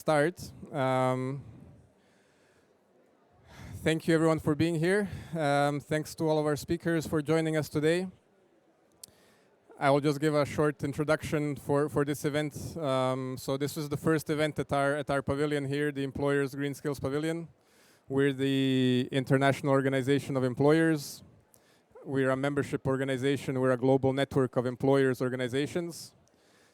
Start. Thank you everyone for being here. Thanks to all of our speakers for joining us today. I will just give a short introduction for this event. So this is the first event at our pavilion here, the Employers Green Skills Pavilion. We're the International Organization of Employers. We're a membership organization. We're a global network of employers organizations.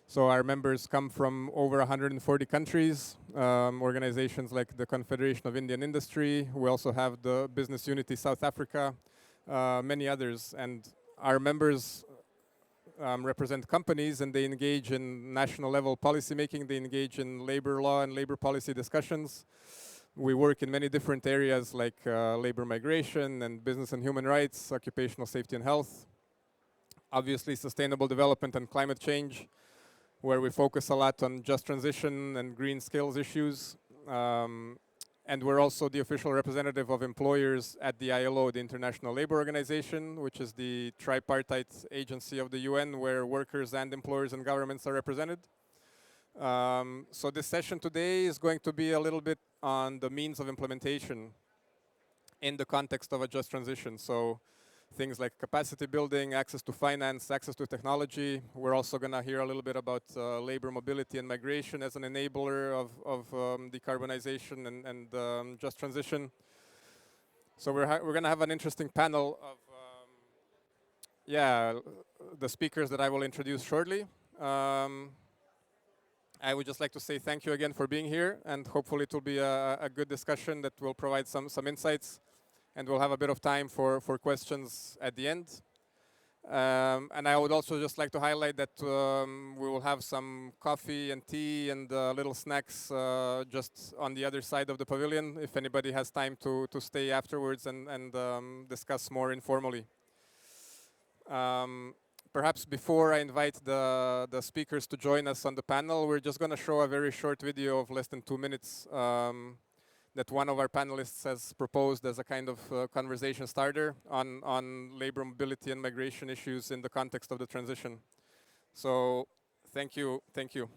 So our members come from over 140 countries, organizations like the Confederation of Indian Industry. We also have the Business Unity South Africa, many others. And our members represent companies, and they engage in national level policy making. They engage in labor law and labor policy discussions. We work in many different areas like labor migration and business and human rights, occupational safety and health, obviously sustainable development and climate change, where we focus a lot on just transition and green skills issues. And we're also the official representative of employers at the ILO, the International Labour Organization, which is the tripartite agency of the UN where workers and employers and governments are represented. So this session today is going to be a little bit on the means of implementation in the context of a just transition. So things like capacity building, access to finance, access to technology. We're also going to hear a little bit about labor mobility and migration as an enabler of decarbonization and just transition. So we're going to have an interesting panel of the speakers that I will introduce shortly. I would just like to say thank you again for being here, and hopefully it will be a good discussion that will provide some insights. And we'll have a bit of time for questions at the end. And I would also just like to highlight that we will have some coffee and tea and little snacks just on the other side of the pavilion, if anybody has time to stay afterwards and discuss more informally. Perhaps before I invite the speakers to join us on the panel, we're just going to show a very short video of less than 2 minutes that one of our panelists has proposed as a kind of conversation starter on labor mobility and migration issues in the context of the transition. So thank you. Thank you.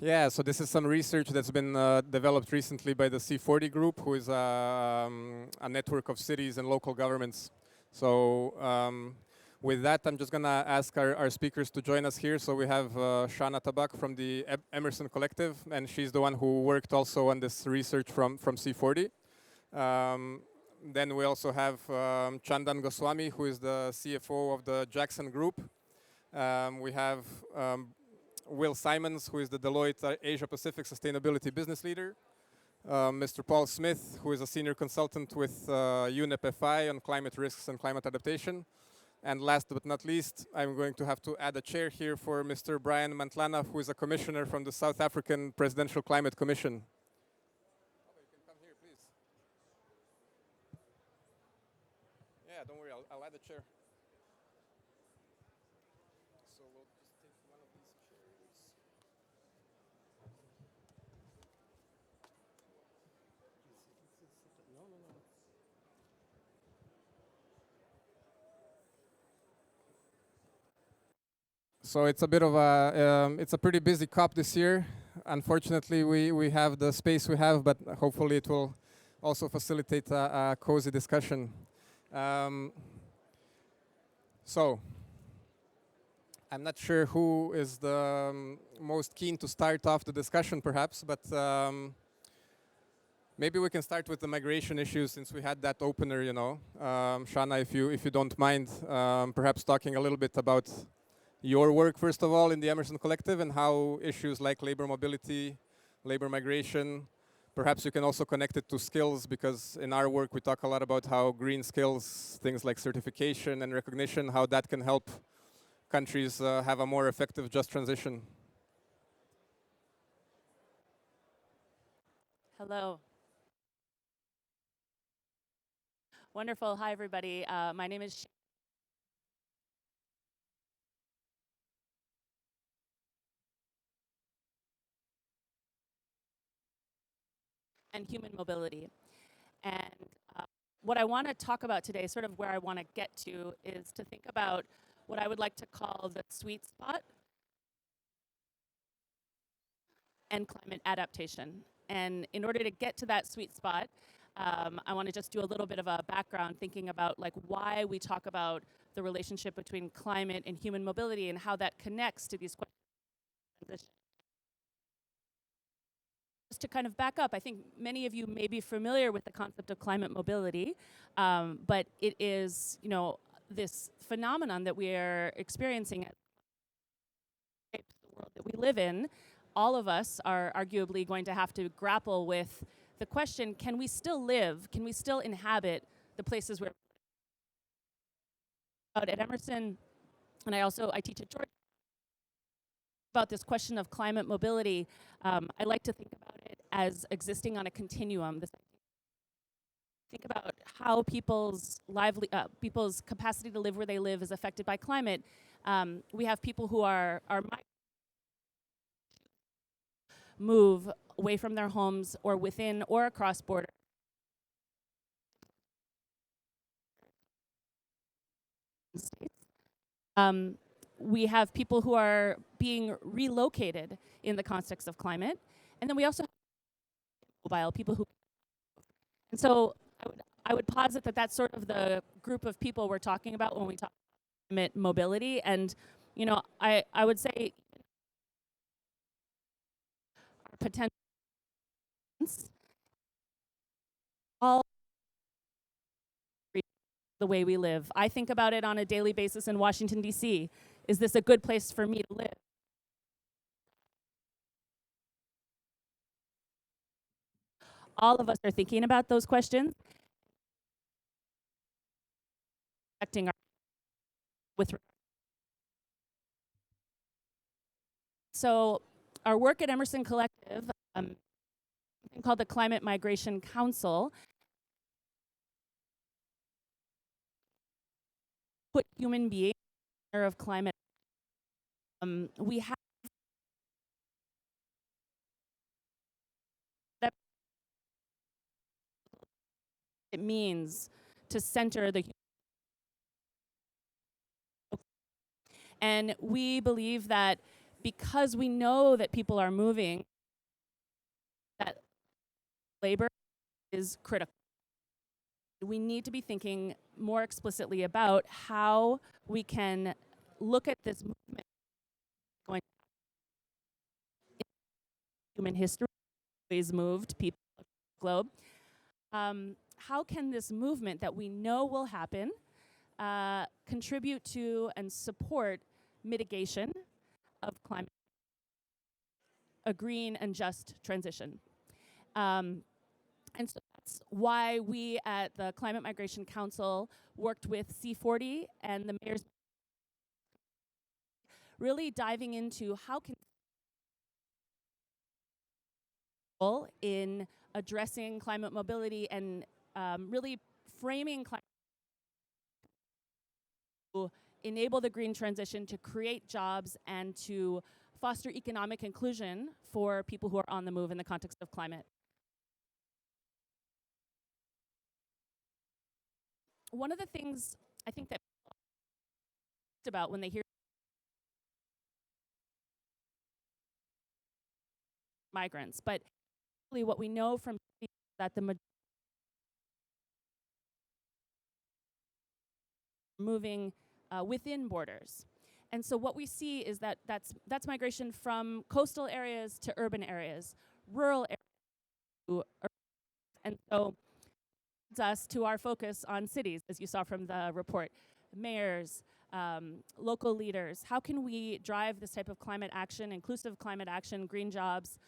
Yeah, so this is some research that's been developed recently by the C40 group, who is a network of cities and local governments. So with that, I'm just going to ask our speakers to join us here. So we have Shana Tabak from the Emerson Collective, and she's the one who worked also on this research from C40. Then we also have Chandan Goswami, who is the CFO of the Jackson Group. We have Will Simons, who is the Deloitte Asia Pacific Sustainability Business Leader. Mr. Paul Smith, who is a senior consultant with UNEP FI on climate risks and climate adaptation. And last but not least, I'm going to have to add a chair here for Mr. Brian Mantlana, who is a commissioner from the South African Presidential Climate Commission. You can come here, please. Yeah, don't worry, I'll add a chair. So we'll just take one of these chairs. No. So it's a bit of it's a pretty busy COP this year. Unfortunately, we have the space we have, but hopefully it will also facilitate a cozy discussion. So, I'm not sure who is the most keen to start off the discussion, perhaps, but maybe we can start with the migration issue since we had that opener. Shana, if you don't mind, perhaps talking a little bit about your work first of all in the Emerson Collective and how issues like labor mobility, labor migration. Perhaps you can also connect it to skills, because in our work we talk a lot about how green skills, things like certification and recognition, how that can help countries have a more effective just transition. Hello. Wonderful. Hi, everybody. My name is and human mobility. And what I want to talk about today, sort of where I want to get to, is to think about what I would like to call the sweet spot and climate adaptation. And in order to get to that sweet spot, I want to just do a little bit of a background thinking about like why we talk about the relationship between climate and human mobility and how that connects to these questions. Just to kind of back up, I think many of you may be familiar with the concept of climate mobility, but it is, this phenomenon that we are experiencing the world that we live in. All of us are arguably going to have to grapple with the question: can we still live? Can we still inhabit the places where out at Emerson, and I teach at Georgia about this question of climate mobility. I like to think about it as existing on a continuum. Think about how people's capacity to live where they live is affected by climate. We have people who are move away from their homes or within or across borders. We have people who are being relocated in the context of climate, and then we also have mobile people who. And so I would posit that that's sort of the group of people we're talking about when we talk about climate mobility. And I would say our potential all the way we live. I think about it on a daily basis in Washington, D.C. Is this a good place for me to live? All of us are thinking about those questions. Affecting our with so our work at Emerson Collective, called the Climate Migration Council, put human beings of climate. We have that it means to center the. And we believe that because we know that people are moving, that labor is critical. We need to be thinking more explicitly about how we can look at this movement going human history, always moved people across the globe. How can this movement that we know will happen contribute to and support mitigation of climate, a green and just transition? And so that's why we at the Climate Migration Council worked with C40 and the mayor's, really diving into how can in addressing climate mobility and really framing climate to enable the green transition, to create jobs, and to foster economic inclusion for people who are on the move in the context of climate. One of the things I think that about when they hear migrants, but really what we know from that the moving within borders. And so what we see is that that's migration from coastal areas to urban areas, rural areas to urban. And so it's us to our focus on cities, as you saw from the report, mayors, local leaders. How can we drive this type of climate action, inclusive climate action, green jobs,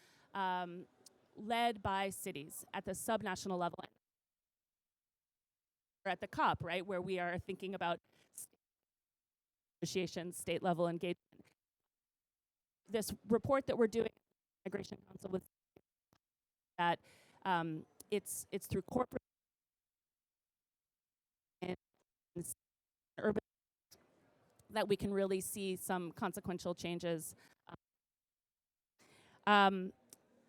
led by cities at the subnational level? Or at the COP, right, where we are thinking about negotiations, state level engagement. This report that we're doing, Migration Council, with that it's through corporate and urban that we can really see some consequential changes.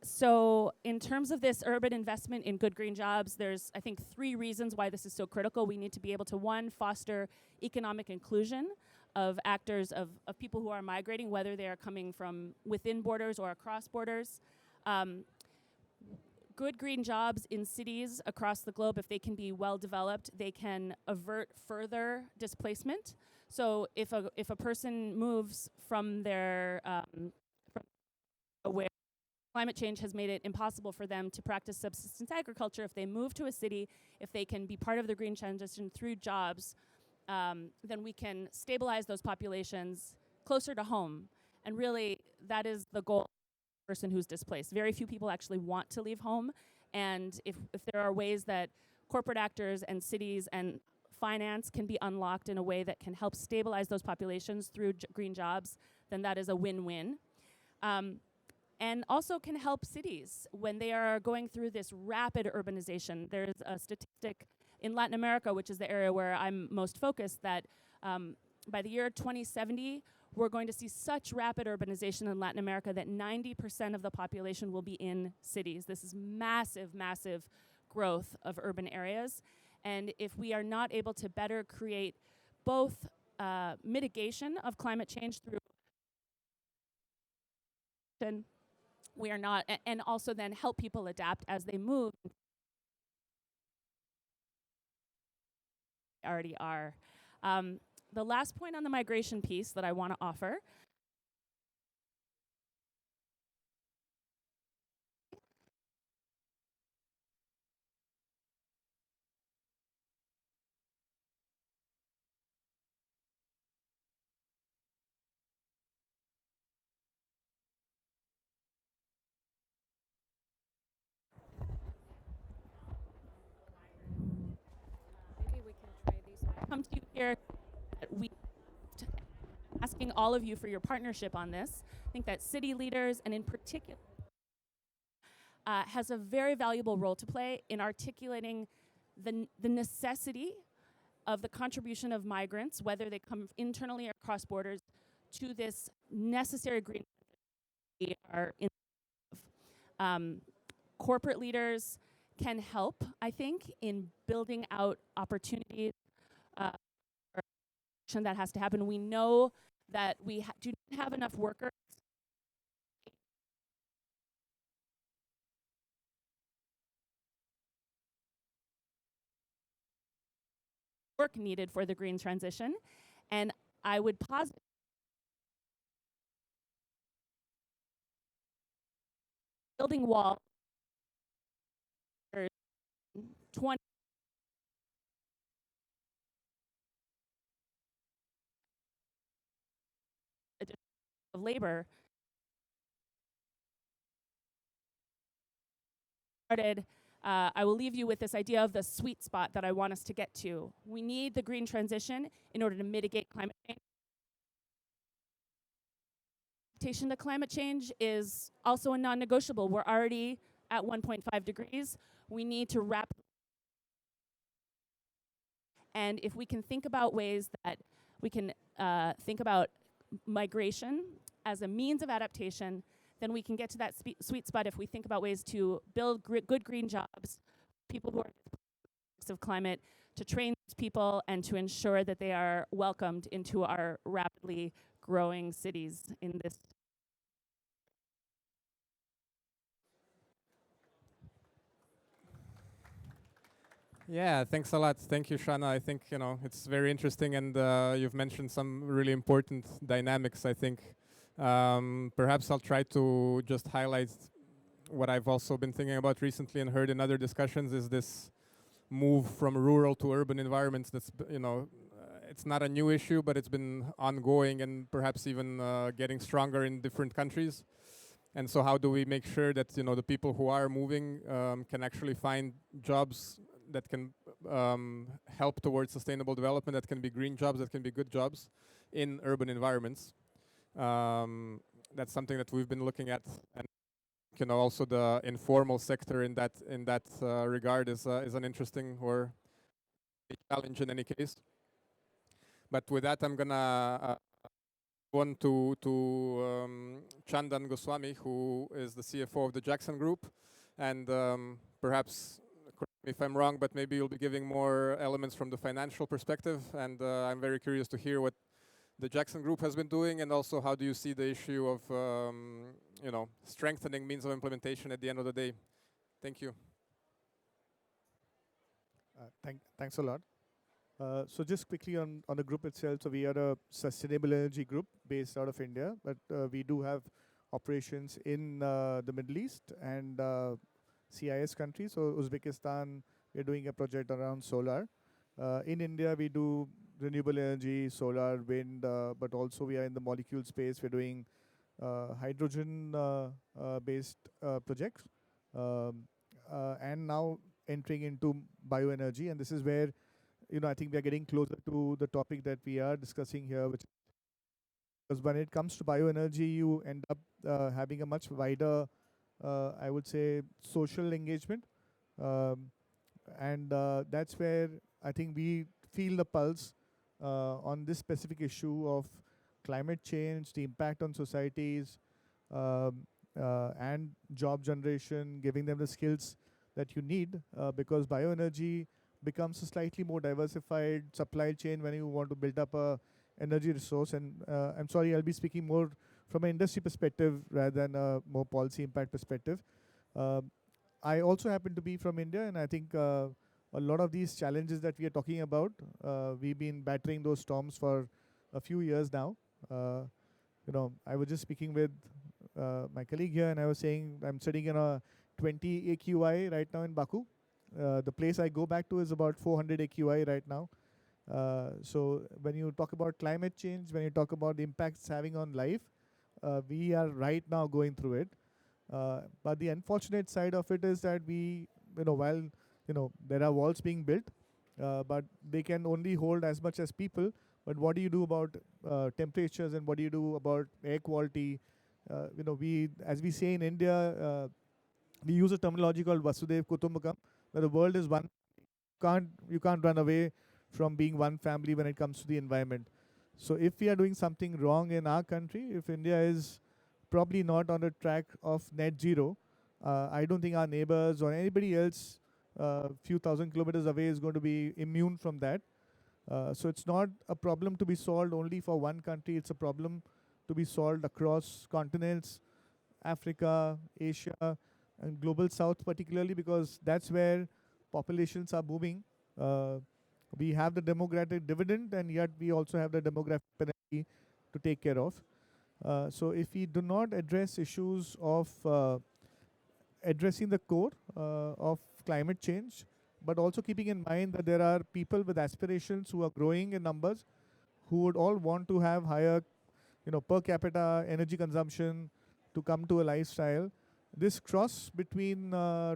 So in terms of this urban investment in good green jobs, there's, I think, 3 reasons why this is so critical. We need to be able to, 1, foster economic inclusion of actors, of people who are migrating, whether they are coming from within borders or across borders. Good green jobs in cities across the globe, if they can be well developed, they can avert further displacement. So if a person moves from their where climate change has made it impossible for them to practice subsistence agriculture, if they move to a city, if they can be part of the green transition through jobs, then we can stabilize those populations closer to home. And really, that is the goal of the person who's displaced. Very few people actually want to leave home. And if there are ways that corporate actors and cities and finance can be unlocked in a way that can help stabilize those populations through green jobs, then that is a win-win. And also can help cities when they are going through this rapid urbanization. There's a statistic in Latin America, which is the area where I'm most focused, that by the year 2070, we're going to see such rapid urbanization in Latin America that 90% of the population will be in cities. This is massive, massive growth of urban areas. And if we are not able to better create both mitigation of climate change through we are not, and also then help people adapt as they move. Already are. The last point on the migration piece that I want to offer come to you here that we asking all of you for your partnership on this. I think that city leaders, and in particular, has a very valuable role to play in articulating the necessity of the contribution of migrants, whether they come internally or cross borders, to this necessary green we are in. Corporate leaders can help, I think, in building out opportunities that has to happen. We know that we do not have enough workers work needed for the green transition, and I would posit building walls 20 of labor started. I will leave you with this idea of the sweet spot that I want us to get to. We need the green transition in order to mitigate climate change. Adaptation to climate change is also a non-negotiable. We're already at 1.5 degrees. We need to wrap. And if we can think about ways that we can think about migration as a means of adaptation, then we can get to that sweet spot if we think about ways to build good green jobs, people who are of climate, to train people and to ensure that they are welcomed into our rapidly growing cities in this. Yeah, thanks a lot. Thank you, Shana. I think it's very interesting, and you've mentioned some really important dynamics. I think perhaps I'll try to just highlight what I've also been thinking about recently and heard in other discussions is this move from rural to urban environments. It's not a new issue, but it's been ongoing and perhaps even getting stronger in different countries. And so, how do we make sure that the people who are moving can actually find jobs that can help towards sustainable development, that can be green jobs, that can be good jobs in urban environments? That's something that we've been looking at, and also the informal sector in that regard is an interesting or a challenge in any case. But with that, I'm gonna go on to Chandan Goswami, who is the CFO of the Jackson Group, and perhaps correct me if I'm wrong, but maybe you'll be giving more elements from the financial perspective, and I'm very curious to hear what the Jackson Group has been doing, and also how do you see the issue of strengthening means of implementation at the end of the day. Thank you. Thanks a lot. So just quickly on the group itself, so we are a sustainable energy group based out of India, but we do have operations in the Middle East and CIS countries. So Uzbekistan, we're doing a project around solar. In India, we do renewable energy, solar, wind, but also we are in the molecule space. We're doing hydrogen based projects, and now entering into bioenergy. And this is where I think we are getting closer to the topic that we are discussing here, which because when it comes to bioenergy, you end up having a much wider, I would say, social engagement, and that's where I think we feel the pulse on this specific issue of climate change, the impact on societies, and job generation, giving them the skills that you need, because bioenergy becomes a slightly more diversified supply chain when you want to build up a energy resource. And I'm sorry, I'll be speaking more from an industry perspective rather than a more policy impact perspective. I also happen to be from India, and I think a lot of these challenges that we are talking about, we've been battering those storms for a few years now. I was just speaking with my colleague here, and I was saying I'm sitting in a 20 AQI right now in Baku. The place I go back to is about 400 AQI right now. So when you talk about climate change, when you talk about the impacts it's having on life, we are right now going through it. But the unfortunate side of it is that while there are walls being built, but they can only hold as much as people. But what do you do about temperatures, and what do you do about air quality? As we say in India, we use a terminology called Vasudev Kutumbakam, where the world is one. You can't run away from being one family when it comes to the environment. So if we are doing something wrong in our country, if India is probably not on the track of net zero, I don't think our neighbors or anybody else few thousand kilometers away is going to be immune from that. So it's not a problem to be solved only for one country. It's a problem to be solved across continents, Africa, Asia, and global south particularly, because that's where populations are booming. We have the demographic dividend, and yet we also have the demographic penalty to take care of. So if we do not address issues of addressing the core of climate change, but also keeping in mind that there are people with aspirations who are growing in numbers, who would all want to have higher, per capita energy consumption to come to a lifestyle. This cross between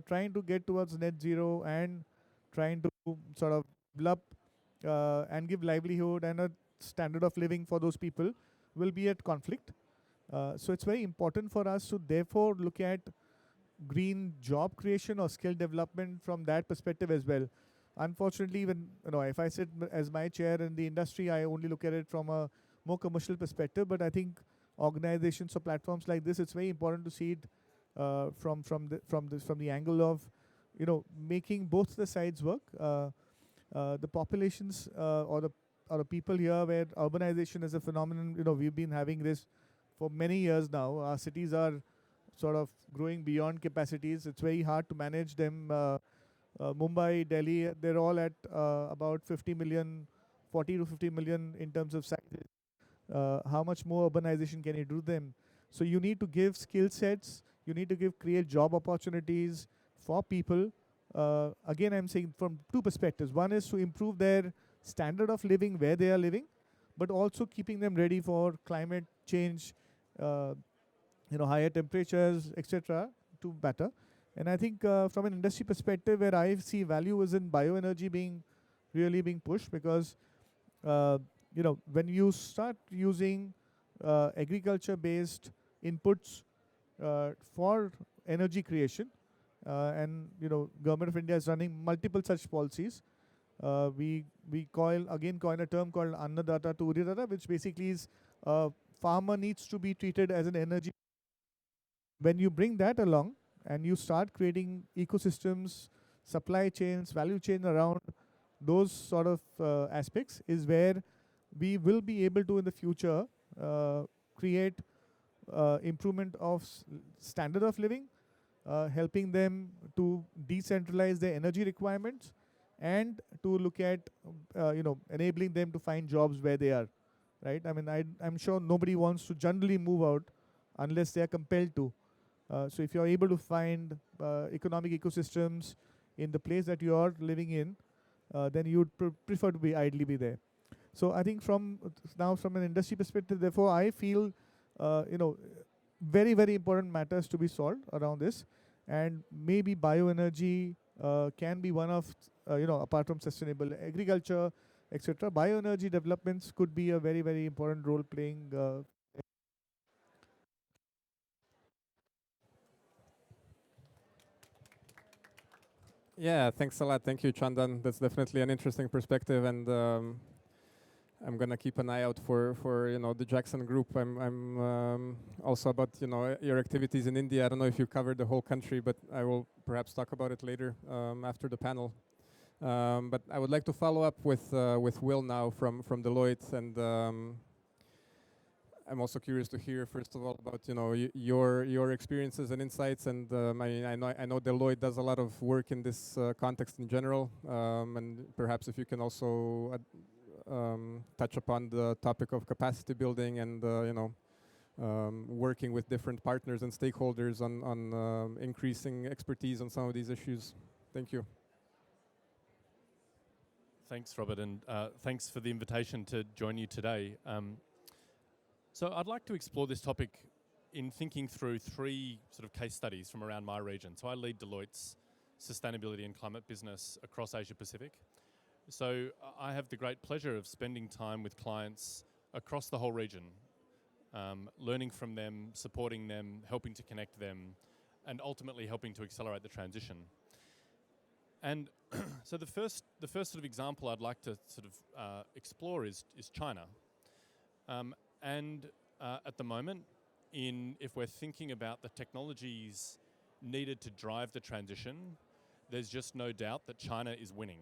trying to get towards net zero and trying to sort of develop and give livelihood and a standard of living for those people will be at conflict. So it's very important for us to therefore look at green job creation or skill development from that perspective as well. Unfortunately, when if I sit as my chair in the industry, I only look at it from a more commercial perspective. But I think organizations or platforms like this, it's very important to see it from the angle of making both the sides work. The populations or the people here, where urbanization is a phenomenon, we've been having this for many years now. Our cities are sort of growing beyond capacities. It's very hard to manage them Mumbai, Delhi, they're all at about 50 million, 40 to 50 million in terms of sizes. How much more urbanization can you do them? So you need to give skill sets, you need to create job opportunities for people. Again, I'm saying from two perspectives. One is to improve their standard of living where they are living, but also keeping them ready for climate change, higher temperatures, etc., to better. And I think from an industry perspective, where I see value is in bioenergy really being pushed, because when you start using agriculture-based inputs for energy creation, and Government of India is running multiple such policies. We coin a term called Annadata to Udidata, which basically is farmer needs to be treated as an energy. When you bring that along and you start creating ecosystems, supply chains, value chain around those sort of aspects, is where we will be able to in the future create improvement of standard of living, helping them to decentralize their energy requirements, and to look at enabling them to find jobs where they are, right? I mean, I'm sure nobody wants to generally move out unless they are compelled to. So if you're able to find economic ecosystems in the place that you are living in, then you would prefer to ideally be there. So I think from an industry perspective, therefore, I feel very, very important matters to be solved around this, and maybe bioenergy can be one of apart from sustainable agriculture, etc. Bioenergy developments could be a very, very important role playing. Yeah, thanks a lot. Thank you, Chandan. That's definitely an interesting perspective, and I'm gonna keep an eye out for the Jackson Group. I'm also about your activities in India. I don't know if you covered the whole country, but I will perhaps talk about it later after the panel. But I would like to follow up with Will now from Deloitte, and I'm also curious to hear first of all about your experiences and insights. And I know Deloitte does a lot of work in this context in general, and perhaps if you can also touch upon the topic of capacity building and working with different partners and stakeholders on increasing expertise on some of these issues. Thank you. Thanks, Robert, and thanks for the invitation to join you today. So I'd like to explore this topic in thinking through three sort of case studies from around my region. So I lead Deloitte's sustainability and climate business across Asia Pacific. So I have the great pleasure of spending time with clients across the whole region, learning from them, supporting them, helping to connect them, and ultimately helping to accelerate the transition. And so the first sort of example I'd like to sort of explore is China. And at the moment, if we're thinking about the technologies needed to drive the transition, there's just no doubt that China is winning.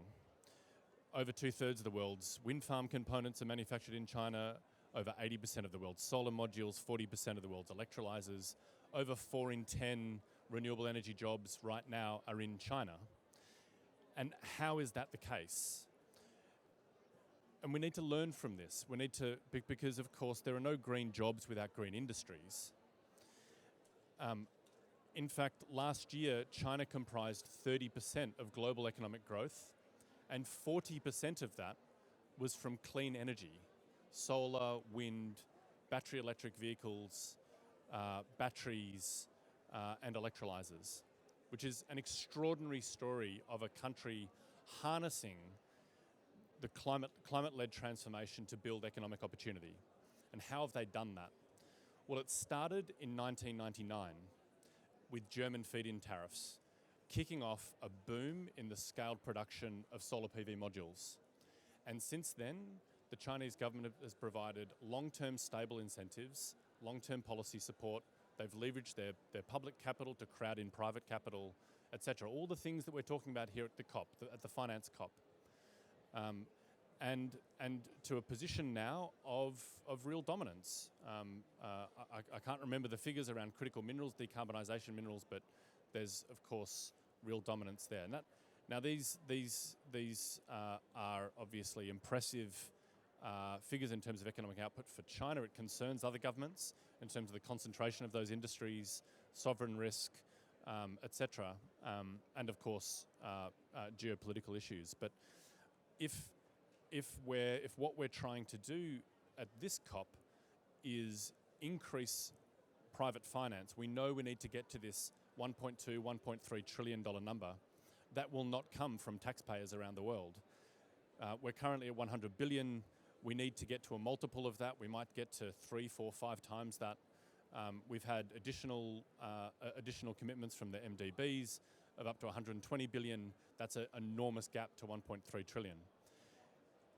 Over 2/3 of the world's wind farm components are manufactured in China, over 80% of the world's solar modules, 40% of the world's electrolyzers, over 4 in 10 renewable energy jobs right now are in China. And how is that the case? And we need to learn from this. We need to, because of course there are no green jobs without green industries. In fact, last year, China comprised 30% of global economic growth, and 40% of that was from clean energy, solar, wind, battery electric vehicles, batteries, and electrolyzers, which is an extraordinary story of a country harnessing the climate-led transformation to build economic opportunity. And how have they done that? Well, it started in 1999 with German feed-in tariffs, kicking off a boom in the scaled production of solar PV modules. And since then, the Chinese government has provided long-term stable incentives, long-term policy support. They've leveraged their public capital to crowd in private capital, etc. All the things that we're talking about here at the COP, at the Finance COP. And to a position now of real dominance. I can't remember the figures around critical minerals, decarbonisation minerals, but there's of course real dominance there. And Now, these are obviously impressive figures in terms of economic output for China. It concerns other governments in terms of the concentration of those industries, sovereign risk, etc., and of course geopolitical issues. But if what we're trying to do at this COP is increase private finance, we know we need to get to this $1.2, $1.3 trillion number. That will not come from taxpayers around the world. We're currently at 100 billion. We need to get to a multiple of that. We might get to 3, 4, 5 times that. We've had additional commitments from the MDBs of up to 120 billion. That's an enormous gap to 1.3 trillion.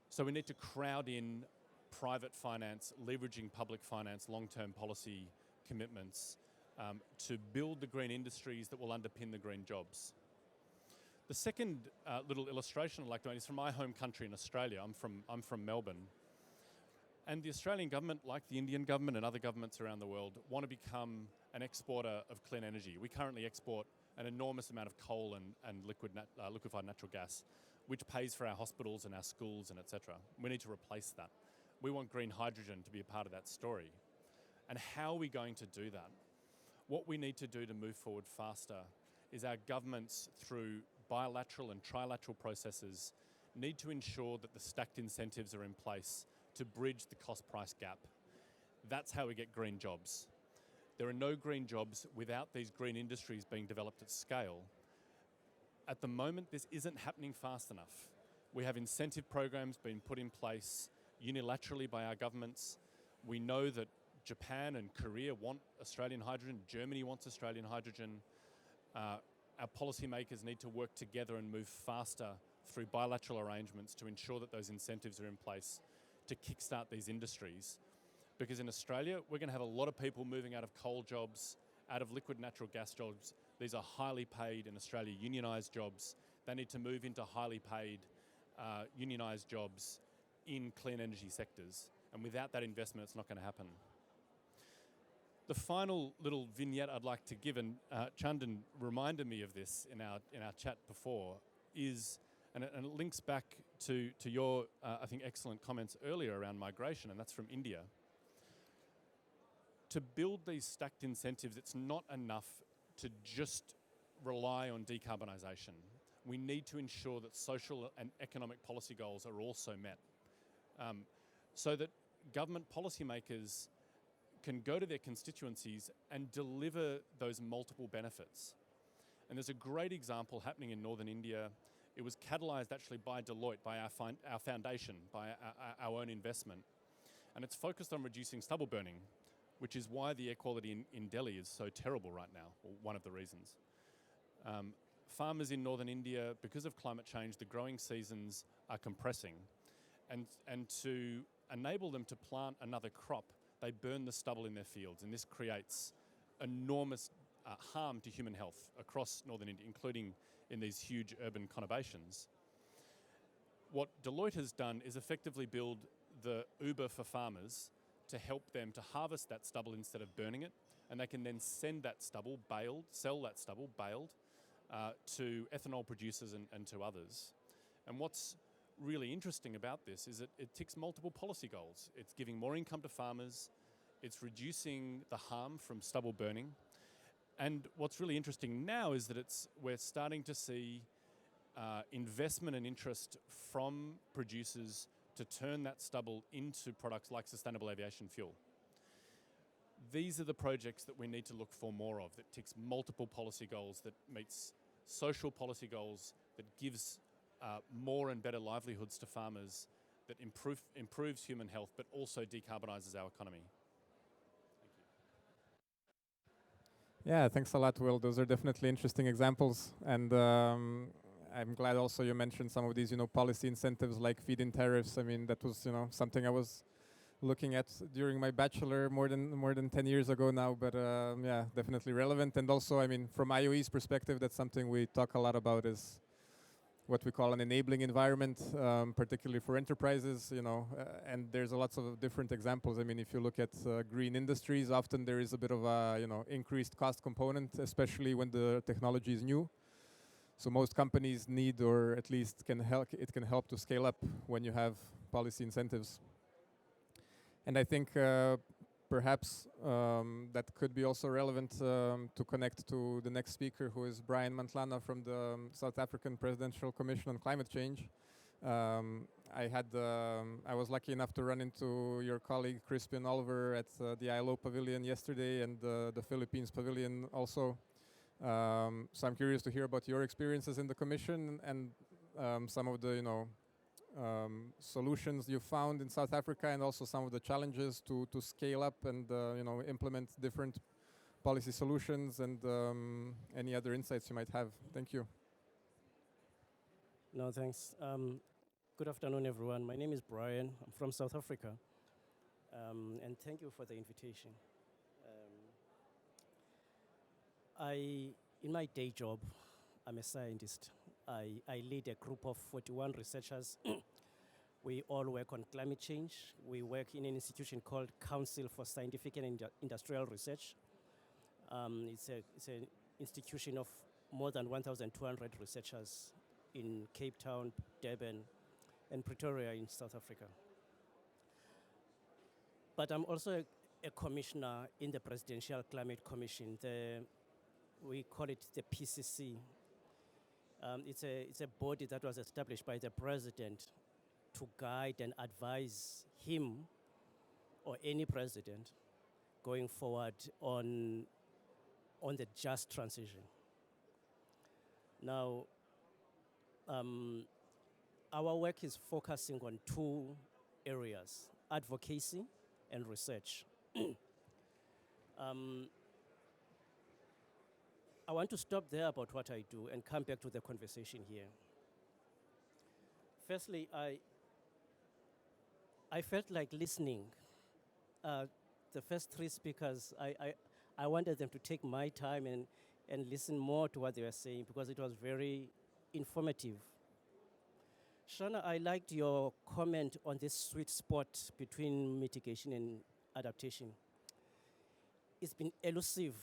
So we need to crowd in private finance, leveraging public finance, long-term policy commitments to build the green industries that will underpin the green jobs. The second little illustration I'd like to make is from my home country in Australia. I'm from Melbourne. And the Australian government, like the Indian government and other governments around the world, want to become an exporter of clean energy. We currently export an enormous amount of coal and liquefied natural gas, which pays for our hospitals and our schools and etc. We need to replace that. We want green hydrogen to be a part of that story. And how are we going to do that? What we need to do to move forward faster is our governments, through bilateral and trilateral processes, need to ensure that the stacked incentives are in place to bridge the cost-price gap. That's how we get green jobs. There are no green jobs without these green industries being developed at scale. At the moment, this isn't happening fast enough. We have incentive programs being put in place unilaterally by our governments. We know that Japan and Korea want Australian hydrogen. Germany wants Australian hydrogen. Our policymakers need to work together and move faster through bilateral arrangements to ensure that those incentives are in place to kickstart these industries. Because in Australia, we're going to have a lot of people moving out of coal jobs, out of liquid natural gas jobs. These are highly paid, in Australia, unionised jobs. They need to move into highly paid, unionised jobs in clean energy sectors. And without that investment, it's not going to happen. The final little vignette I'd like to give, and Chandan reminded me of this in our chat before, is, and it links back to your, I think, excellent comments earlier around migration, and that's from India. To build these stacked incentives, it's not enough to just rely on decarbonisation. We need to ensure that social and economic policy goals are also met, so that government policymakers can go to their constituencies and deliver those multiple benefits. And there's a great example happening in northern India. It was catalysed actually by Deloitte, by our foundation, by our own investment. And it's focused on reducing stubble burning, which is why the air quality in Delhi is so terrible right now, or one of the reasons. Farmers in northern India, because of climate change, the growing seasons are compressing. And to enable them to plant another crop, they burn the stubble in their fields, and this creates enormous harm to human health across northern India, including in these huge urban conurbations. What Deloitte has done is effectively build the Uber for farmers to help them to harvest that stubble instead of burning it, and they can then send that stubble baled, sell that stubble baled to ethanol producers and to others. And what's really interesting about this is that it ticks multiple policy goals. It's giving more income to farmers, it's reducing the harm from stubble burning, and what's really interesting now is that we're starting to see investment and interest from producers to turn that stubble into products like sustainable aviation fuel. These are the projects that we need to look for more of, that ticks multiple policy goals, that meets social policy goals, that gives more and better livelihoods to farmers, that improves human health, but also decarbonises our economy. Yeah, thanks a lot, Will. Those are definitely interesting examples, and I'm glad also you mentioned some of these, policy incentives like feed-in tariffs. I mean, that was, something I was looking at during my bachelor more than 10 years ago now. But yeah, definitely relevant. And also, I mean, from IOE's perspective, that's something we talk a lot about, is what we call an enabling environment, particularly for enterprises, and there's lots of different examples. I mean, if you look at green industries, often there is a bit of a, increased cost component, especially when the technology is new. So most companies need, or at least it can help to scale up when you have policy incentives. And I think perhaps that could be also relevant to connect to the next speaker, who is Brian Mantlana from the South African Presidential Commission on Climate Change. I was lucky enough to run into your colleague Crispian Oliver at the ILO pavilion yesterday, and the Philippines pavilion also. So I'm curious to hear about your experiences in the Commission and some of the solutions you found in South Africa, and also some of the challenges to scale up and implement different policy solutions, and any other insights you might have. Thank you. No, thanks. Good afternoon, everyone. My name is Brian. I'm from South Africa. And thank you for the invitation. In my day job, I'm a scientist. I lead a group of 41 researchers. We all work on climate change. We work in an institution called Council for Scientific and Industrial Research. It's an institution of more than 1,200 researchers in Cape Town, Durban, and Pretoria in South Africa. But I'm also a commissioner in the Presidential Climate Commission. We call it the PCC. It's a body that was established by the president to guide and advise him or any president going forward on the just transition. Now, our work is focusing on two areas: advocacy and research. I want to stop there about what I do and come back to the conversation here. Firstly, I felt like listening. The first three speakers, I wanted them to take my time and listen more to what they were saying, because it was very informative. Shana, I liked your comment on this sweet spot between mitigation and adaptation. It's been elusive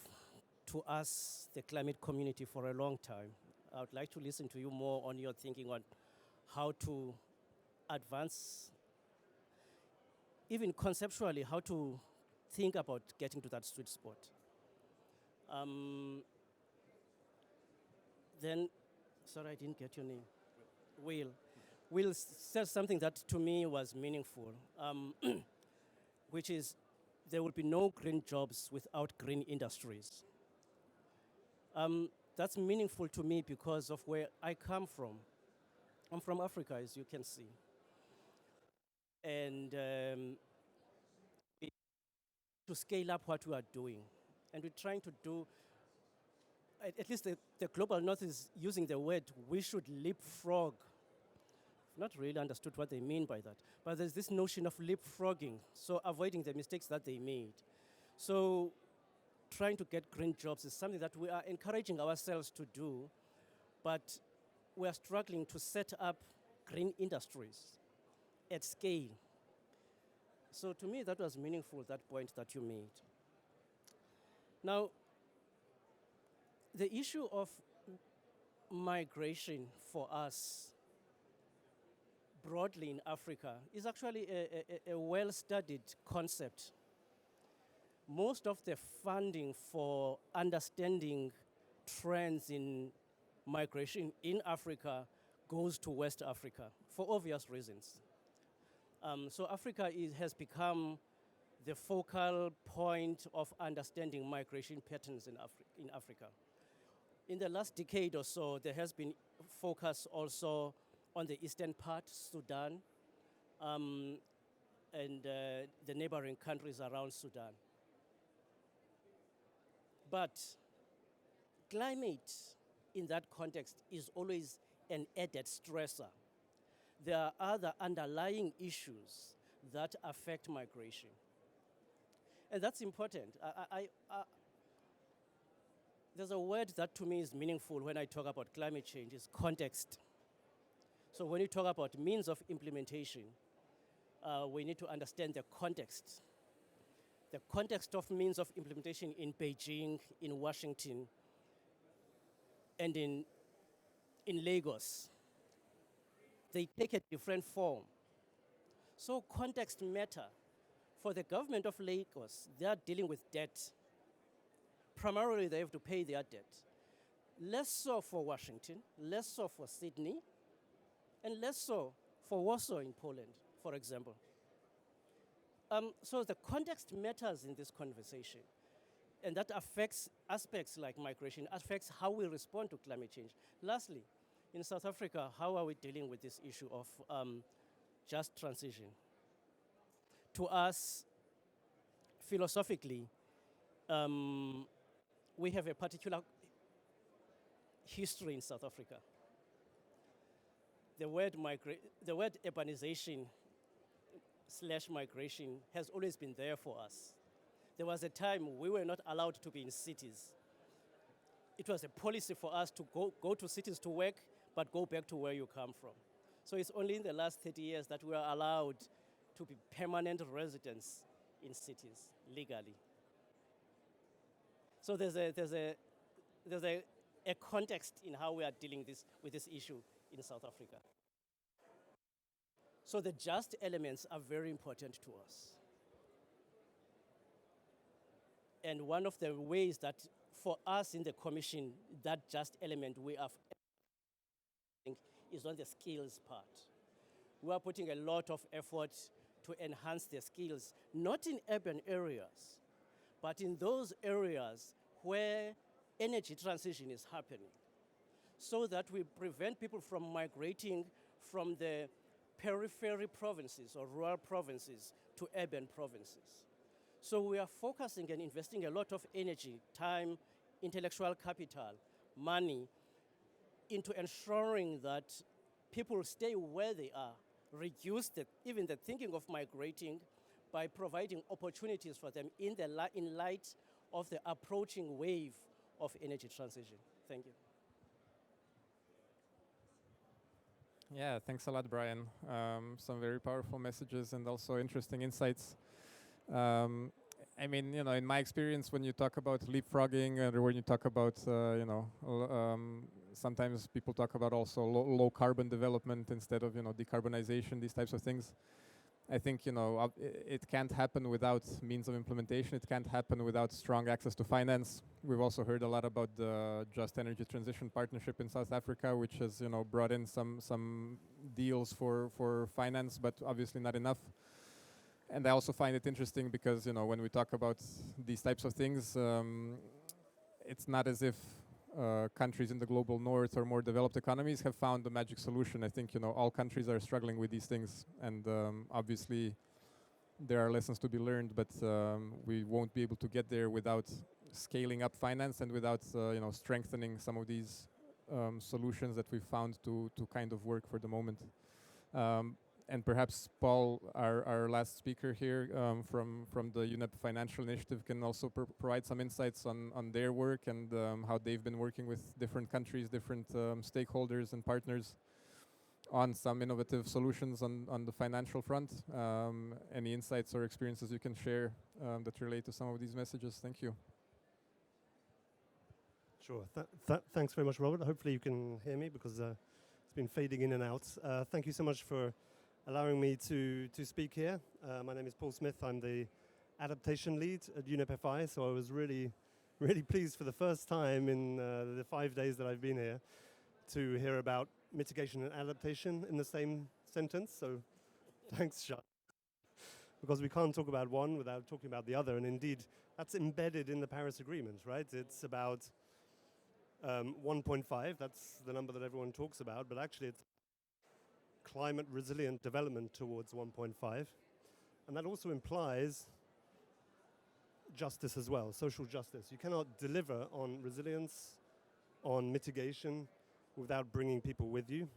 to us, the climate community, for a long time. I would like to listen to you more on your thinking on how to advance, even conceptually, how to think about getting to that sweet spot. Then, sorry, I didn't get your name. Will said something that to me was meaningful, which is there will be no green jobs without green industries. That's meaningful to me because of where I come from. I'm from Africa, as you can see. And to scale up what we are doing. And we're trying to do, at least the Global North is using the word, we should leapfrog. I've not really understood what they mean by that. But there's this notion of leapfrogging, so avoiding the mistakes that they made. So trying to get green jobs is something that we are encouraging ourselves to do, but we are struggling to set up green industries at scale. So to me, that was meaningful, that point that you made. Now, the issue of migration for us broadly in Africa is actually a well-studied concept. Most of the funding for understanding trends in migration in Africa goes to West Africa for obvious reasons. So Africa has become the focal point of understanding migration patterns in Africa. In the last decade or so, there has been focus also on the eastern part, Sudan, and the neighboring countries around Sudan. But climate in that context is always an added stressor. There are other underlying issues that affect migration. And that's important. There's a word that to me is meaningful when I talk about climate change, is context. So when you talk about means of implementation, we need to understand the context. The context of means of implementation in Beijing, in Washington, and in in Lagos. They take a different form. So context matter. For the government of Lagos, they are dealing with debt. Primarily, they have to pay their debt. Less so for Washington, less so for Sydney, and less so for Warsaw in Poland, for example. So the context matters in this conversation. And that affects aspects like migration, affects how we respond to climate change. Lastly, in South Africa, how are we dealing with this issue of just transition? To us, philosophically, we have a particular history in South Africa. The word urbanization / migration has always been there for us. There was a time we were not allowed to be in cities. It was a policy for us to go to cities to work, but go back to where you come from. So it's only in the last 30 years that we are allowed to be permanent residents in cities legally. So there's a context in how we are dealing with this issue in South Africa. So the just elements are very important to us. And one of the ways that for us in the Commission, that just element we have is on the skills part. We are putting a lot of effort to enhance the skills, not in urban areas, but in those areas where energy transition is happening, so that we prevent people from migrating from the periphery provinces or rural provinces to urban provinces. So we are focusing and investing a lot of energy, time, intellectual capital, money into ensuring that people stay where they are, reduce even the thinking of migrating by providing opportunities for them in light of the approaching wave of energy transition. Thank you. Yeah, thanks a lot, Brian. Some very powerful messages and also interesting insights. I mean, in my experience, when you talk about leapfrogging or when you talk about, sometimes people talk about also low carbon development instead of, decarbonization, these types of things. I think, it can't happen without means of implementation. It can't happen without strong access to finance. We've also heard a lot about the Just Energy Transition Partnership in South Africa, which has, brought in some deals for finance, but obviously not enough. And I also find it interesting because, when we talk about these types of things, it's not as if countries in the global north or more developed economies have found the magic solution. I think, all countries are struggling with these things. And obviously, there are lessons to be learned, but we won't be able to get there without scaling up finance and without, strengthening some of these solutions that we've found to kind of work for the moment. And perhaps Paul, our last speaker here from the UNEP Financial Initiative, can also provide some insights on their work and how they've been working with different countries, different stakeholders and partners on some innovative solutions on the financial front. Any insights or experiences you can share that relate to some of these messages? Thank you. Sure. Thanks very much, Robert. Hopefully you can hear me because it's been fading in and out. Thank you so much for allowing me to speak here. My name is Paul Smith. I'm the adaptation lead at UNEP FI, so I was really pleased for the first time in the 5 days that I've been here to hear about mitigation and adaptation in the same sentence. So thanks, Jacques. Because we can't talk about one without talking about the other, and indeed that's embedded in the Paris Agreement, right? It's about 1.5, that's the number that everyone talks about, but actually it's climate resilient development towards 1.5. And that also implies justice as well, social justice. You cannot deliver on resilience, on mitigation, without bringing people with you.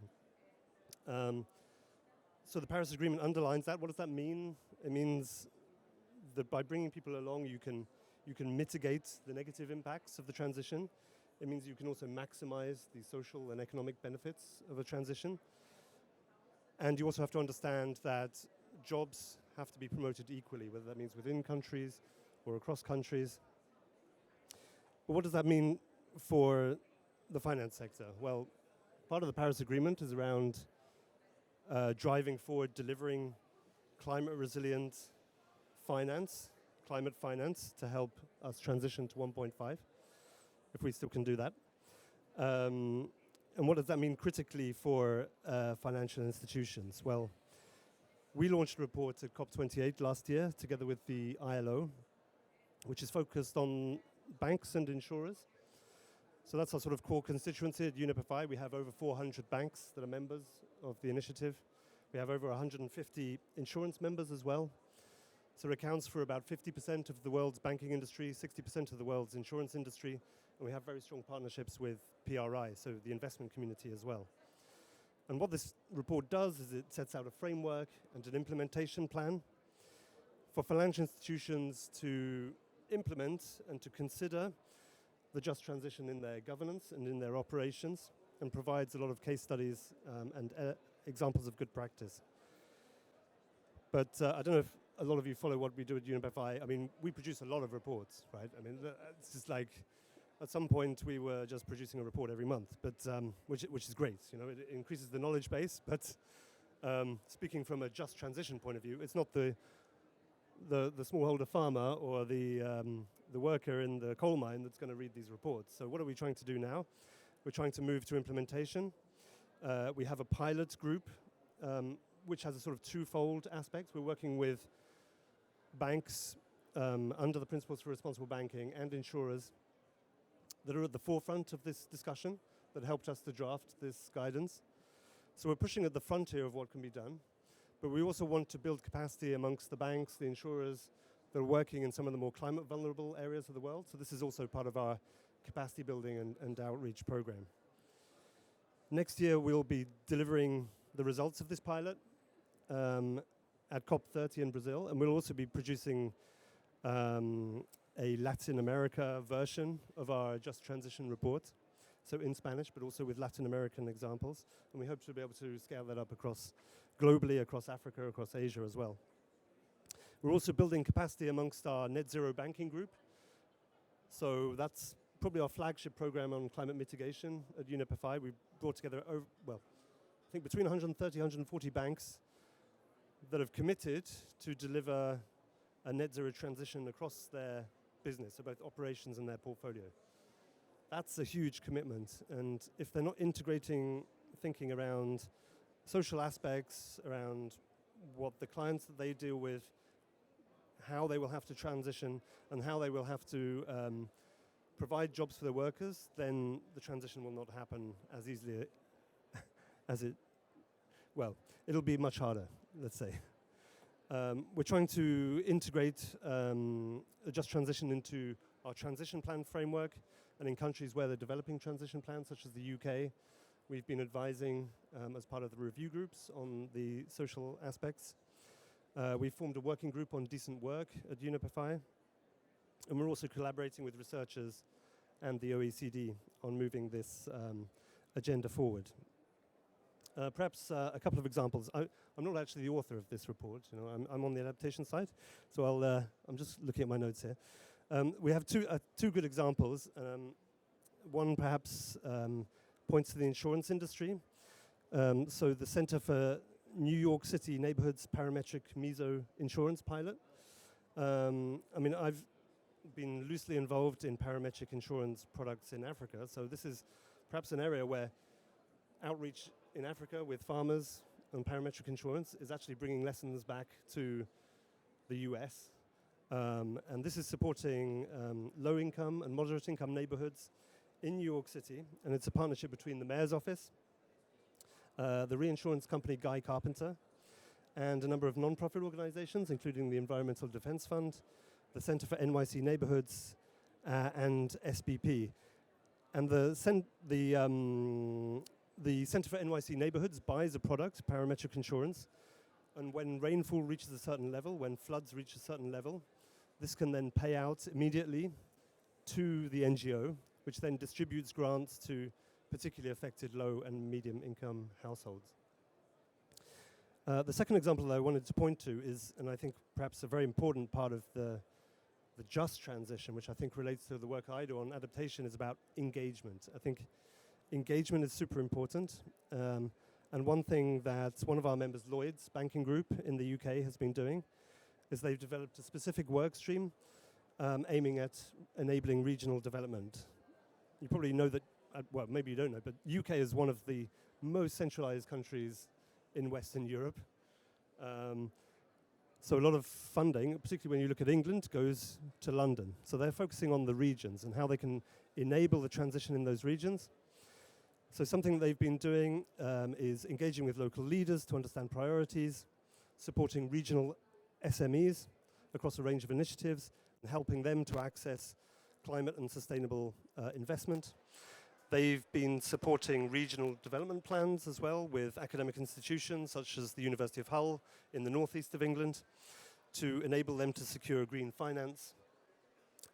So the Paris Agreement underlines that. What does that mean? It means that by bringing people along, you can mitigate the negative impacts of the transition. It means you can also maximize the social and economic benefits of a transition. And you also have to understand that jobs have to be promoted equally, whether that means within countries or across countries. But what does that mean for the finance sector? Well, part of the Paris Agreement is around driving forward, delivering climate resilient finance, climate finance, to help us transition to 1.5, if we still can do that. And what does that mean critically for financial institutions? Well, we launched a report at COP28 last year together with the ILO, which is focused on banks and insurers. So that's our sort of core constituency at Unipify. We have over 400 banks that are members of the initiative. We have over 150 insurance members as well. So it accounts for about 50% of the world's banking industry, 60% of the world's insurance industry, and we have very strong partnerships with PRI, so the investment community as well. And what this report does is it sets out a framework and an implementation plan for financial institutions to implement and to consider the just transition in their governance and in their operations, and provides a lot of case studies and examples of good practice. But I don't know if a lot of you follow what we do at Unipify. I mean, we produce a lot of reports, right? I mean, it's just like, at some point we were just producing a report every month, but which is great. You know, it increases the knowledge base. But speaking from a just transition point of view, it's not the smallholder farmer or the worker in the coal mine that's going to read these reports. So what are we trying to do now? We're trying to move to implementation. We have a pilot group which has a sort of twofold aspect. We're working with banks under the Principles for Responsible Banking and insurers that are at the forefront of this discussion, that helped us to draft this guidance. So we're pushing at the frontier of what can be done, but we also want to build capacity amongst the banks, the insurers that are working in some of the more climate vulnerable areas of the world. So this is also part of our capacity building and outreach program. Next year we'll be delivering the results of this pilot at COP30 in Brazil, and we'll also be producing a Latin America version of our Just Transition report, so in Spanish, but also with Latin American examples. And we hope to be able to scale that up across globally, across Africa, across Asia as well. We're also building capacity amongst our net zero banking group. So that's probably our flagship program on climate mitigation at Unipify. We brought together, I think between 130, 140 banks that have committed to deliver a net zero transition across their business, so both operations and their portfolio. That's a huge commitment, and if they're not integrating thinking around social aspects, around what the clients that they deal with, how they will have to transition, and how they will have to provide jobs for their workers, then the transition will not happen as easily as it'll be much harder, let's say. We're trying to integrate a just transition into our transition plan framework, and in countries where they're developing transition plans, such as the UK, we've been advising as part of the review groups on the social aspects. We've formed a working group on decent work at Unipify, and we're also collaborating with researchers and the OECD on moving this agenda forward. Perhaps a couple of examples. I'm not actually the author of this report. You know, I'm on the adaptation side, so I'm just looking at my notes here. We have two good examples. One perhaps points to the insurance industry. So the Center for New York City Neighborhoods Parametric Meso Insurance Pilot. I mean, I've been loosely involved in parametric insurance products in Africa, so this is perhaps an area where outreach in Africa with farmers on parametric insurance is actually bringing lessons back to the US. And this is supporting low-income and moderate-income neighborhoods in New York City, and it's a partnership between the Mayor's Office, the reinsurance company Guy Carpenter, and a number of non-profit organizations, including the Environmental Defense Fund, the Center for NYC Neighborhoods, and SBP. And the Center for NYC Neighborhoods buys a product, parametric insurance, and when rainfall reaches a certain level, when floods reach a certain level, this can then pay out immediately to the NGO, which then distributes grants to particularly affected low and medium income households. The second example that I wanted to point to is, and I think perhaps a very important part of the just transition, which I think relates to the work I do on adaptation, is about engagement. I think engagement is super important. And one thing that one of our members, Lloyd's Banking Group in the UK, has been doing is they've developed a specific work stream aiming at enabling regional development. You probably know that, well, maybe you don't know, but UK is one of the most centralized countries in Western Europe. So a lot of funding, particularly when you look at England, goes to London. So they're focusing on the regions and how they can enable the transition in those regions. So something they've been doing is engaging with local leaders to understand priorities, supporting regional SMEs across a range of initiatives, and helping them to access climate and sustainable investment. They've been supporting regional development plans as well with academic institutions such as the University of Hull in the northeast of England to enable them to secure green finance,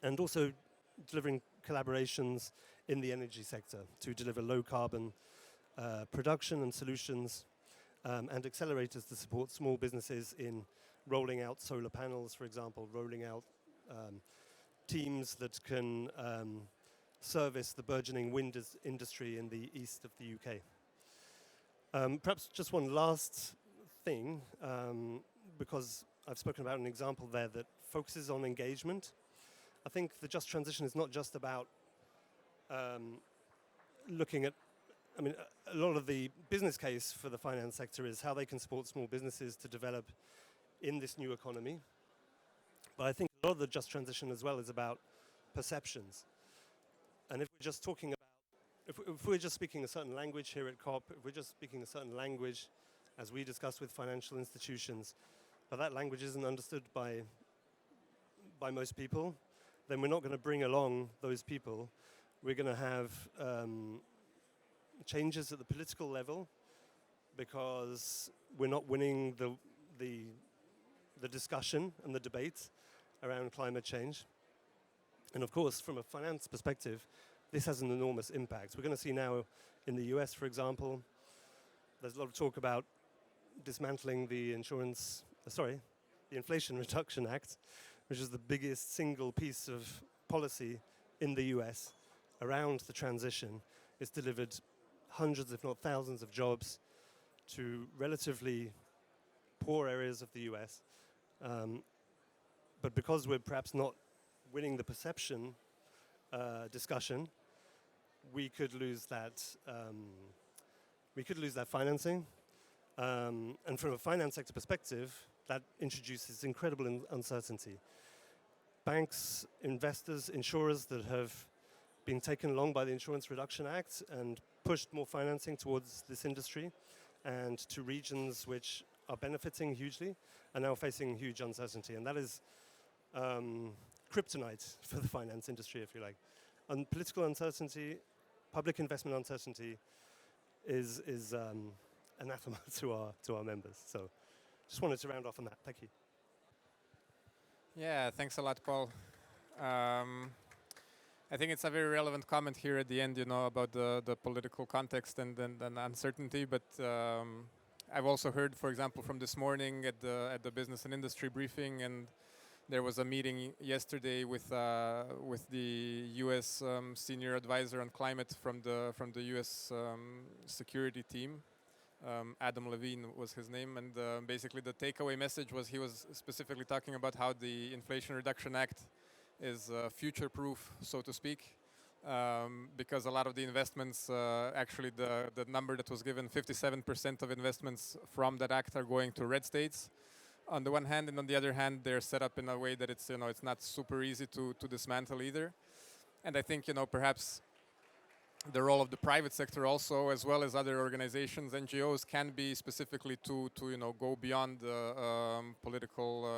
and also delivering collaborations in the energy sector to deliver low carbon production and solutions, and accelerators to support small businesses in rolling out solar panels, for example, rolling out teams that can service the burgeoning wind industry in the east of the UK. Perhaps just one last thing, because I've spoken about an example there that focuses on engagement. I think the just transition is not just about looking at, I mean, a lot of the business case for the finance sector is how they can support small businesses to develop in this new economy. But I think a lot of the just transition as well is about perceptions. And if we're just talking about, if we're just speaking a certain language here at COP, if we're just speaking a certain language as we discuss with financial institutions, but that language isn't understood by most people, then we're not going to bring along those people. We're going to have changes at the political level because we're not winning the discussion and the debate around climate change. And of course, from a finance perspective, this has an enormous impact. We're going to see now in the US, for example, there's a lot of talk about dismantling the Inflation Reduction Act, which is the biggest single piece of policy in the US around the transition. It's delivered hundreds, if not thousands, of jobs to relatively poor areas of the US. But because we're perhaps not winning the perception discussion, we could lose that. We could lose that financing, and from a finance sector perspective, that introduces incredible uncertainty. Banks, investors, insurers that have been taken along by the Insurance Reduction Act and pushed more financing towards this industry and to regions which are benefiting hugely are now facing huge uncertainty, and that is kryptonite for the finance industry, if you like. And political uncertainty, public investment uncertainty is anathema to our members. So just wanted to round off on that. Thank you. Yeah, thanks a lot, Paul. I think it's a very relevant comment here at the end, you know, about the political context and uncertainty. But I've also heard, for example, from this morning at the business and industry briefing, and there was a meeting yesterday with the U.S. Senior Advisor on Climate from the U.S. Security team. Adam Levine was his name, and basically the takeaway message was he was specifically talking about how the Inflation Reduction Act is future-proof, so to speak, because a lot of the investments, actually the number that was given, 57% of investments from that act are going to red states on the one hand, and on the other hand, they're set up in a way that it's, you know, it's not super easy to dismantle either. And I think, you know, perhaps the role of the private sector also, as well as other organizations, NGOs, can be specifically to you know, go beyond the political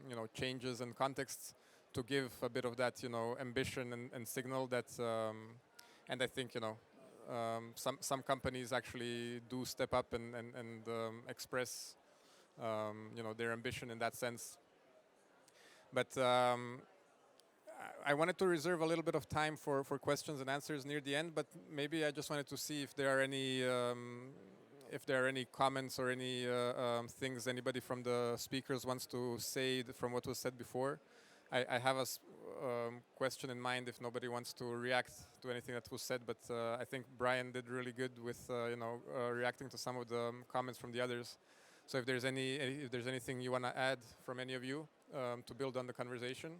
you know, changes and contexts, to give a bit of that, you know, ambition and signal that, and I think, you know, some companies actually do step up and express you know, their ambition in that sense. But I wanted to reserve a little bit of time for questions and answers near the end, but maybe I just wanted to see if there are any comments or any things anybody from the speakers wants to say from what was said before. I have a question in mind if nobody wants to react to anything that was said, but I think Brian did really good with reacting to some of the comments from the others. So if there's anything you want to add from any of you to build on the conversation.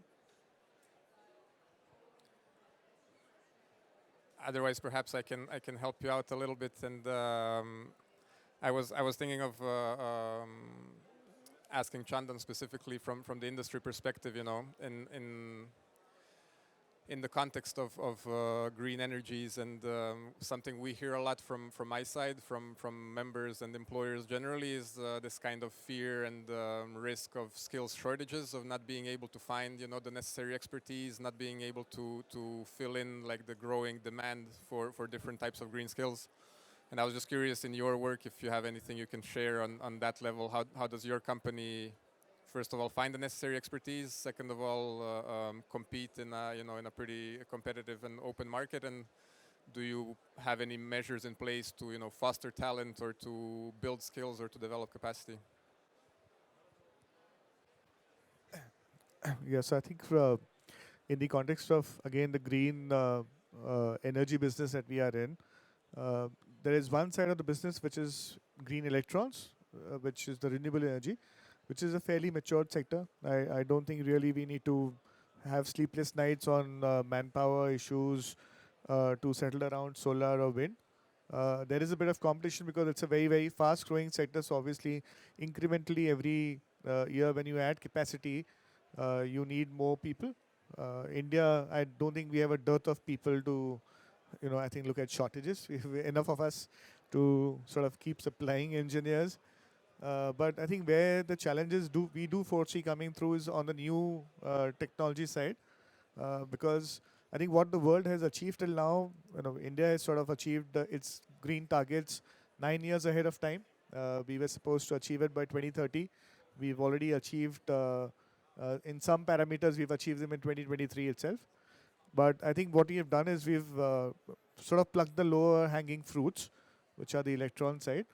Otherwise, perhaps I can help you out a little bit. And I was thinking of asking Chandan specifically from the industry perspective, in the context of green energies, and something we hear a lot from my side, from members and employers generally, is this kind of fear and risk of skills shortages, of not being able to find the necessary expertise, not being able to fill in like the growing demand for different types of green skills. And I was just curious, in your work, if you have anything you can share on that level. How does your company, first of all, find the necessary expertise? Second of all, compete in a pretty competitive and open market? And do you have any measures in place to foster talent, or to build skills, or to develop capacity? Yes, I think in the context of, again, the green energy business that we are in, there is one side of the business which is green electrons, which is the renewable energy, which is a fairly matured sector. I don't think really we need to have sleepless nights on manpower issues to settle around solar or wind. There is a bit of competition because it's a very, very fast growing sector. So obviously, incrementally every year when you add capacity, you need more people. India, I don't think we have a dearth of people to, I think look at shortages. We have enough of us to sort of keep supplying engineers. But I think where the challenges we do foresee coming through is on the new technology side, because I think what the world has achieved till now, India has sort of achieved its green targets 9 years ahead of time. We were supposed to achieve it by 2030. We've already achieved, in some parameters, we've achieved them in 2023 itself. But I think what we have done is we've sort of plucked the lower hanging fruits, which are the electron side.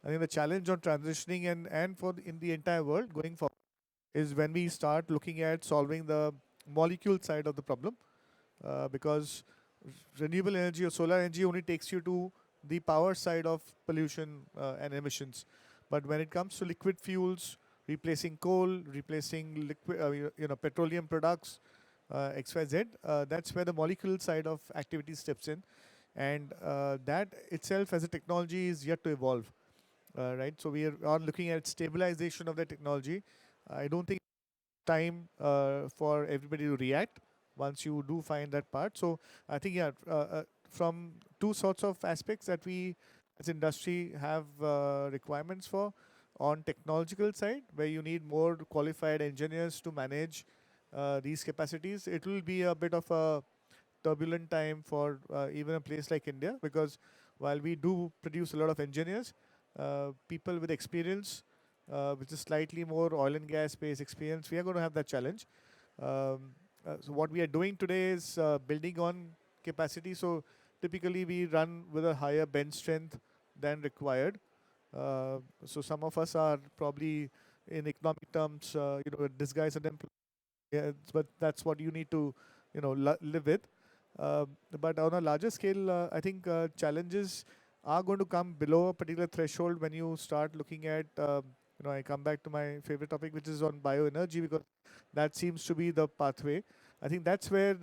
I think the challenge on transitioning and in the entire world going forward is when we start looking at solving the molecule side of the problem, because renewable energy or solar energy only takes you to the power side of pollution and emissions. But when it comes to liquid fuels, replacing coal, replacing liquid, petroleum products, XYZ, that's where the molecule side of activity steps in, and that itself as a technology is yet to evolve. Right, so we are looking at stabilization of the technology. I don't think time for everybody to react once you do find that part. So I think from two sorts of aspects that we as industry have requirements for. On technological side, where you need more qualified engineers to manage these capacities, it will be a bit of a turbulent time for even a place like India, because while we do produce a lot of engineers, people with experience, which is slightly more oil and gas based experience, we are going to have that challenge. So what we are doing today is building on capacity. So typically we run with a higher bench strength than required. So some of us are probably, in economic terms, disguised unemployed. Yeah, but that's what you need to, live with. But on a larger scale, I think challenges are going to come below a particular threshold when you start looking at, I come back to my favorite topic, which is on bioenergy, because that seems to be the pathway. I think that's where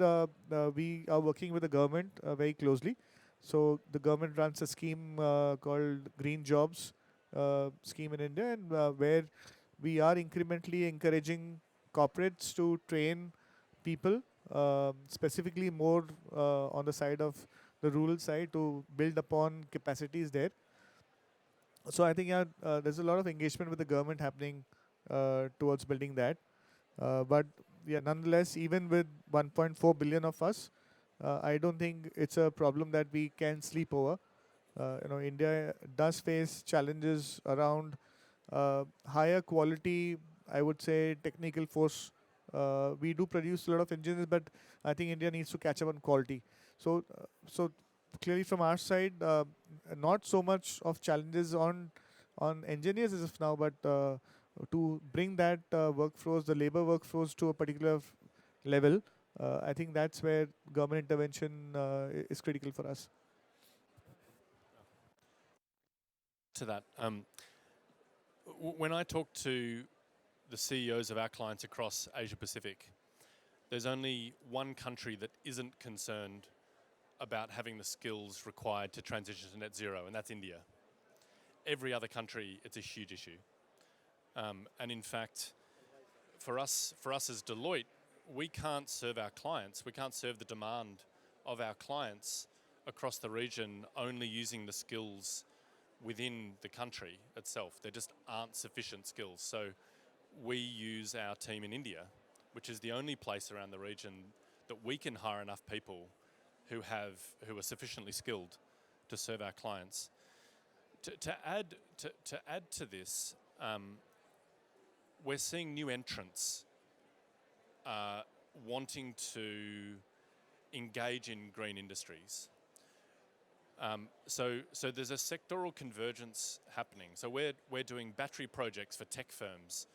we are working with the government very closely. So the government runs a scheme called Green Jobs scheme in India, and where we are incrementally encouraging corporates to train people, specifically more on the side of the rural side, to build upon capacities there. So I think there's a lot of engagement with the government happening towards building that. But nonetheless, even with 1.4 billion of us, I don't think it's a problem that we can sleep over. India does face challenges around higher quality, I would say, technical force. We do produce a lot of engineers, but I think India needs to catch up on quality. So clearly from our side, not so much of challenges on engineers as of now, but to bring that workforce, the labor workforce, to a particular level, I think that's where government intervention is critical for us. To that, when I talk to the CEOs of our clients across Asia Pacific, there's only one country that isn't concerned about having the skills required to transition to net zero, and that's India. Every other country, it's a huge issue. And in fact, for us as Deloitte, we can't serve our clients, we can't serve the demand of our clients across the region only using the skills within the country itself. There just aren't sufficient skills. So we use our team in India, which is the only place around the region that we can hire enough people who are sufficiently skilled to serve our clients. To add to this, we're seeing new entrants wanting to engage in green industries. So there's a sectoral convergence happening. So we're doing battery projects for tech firms.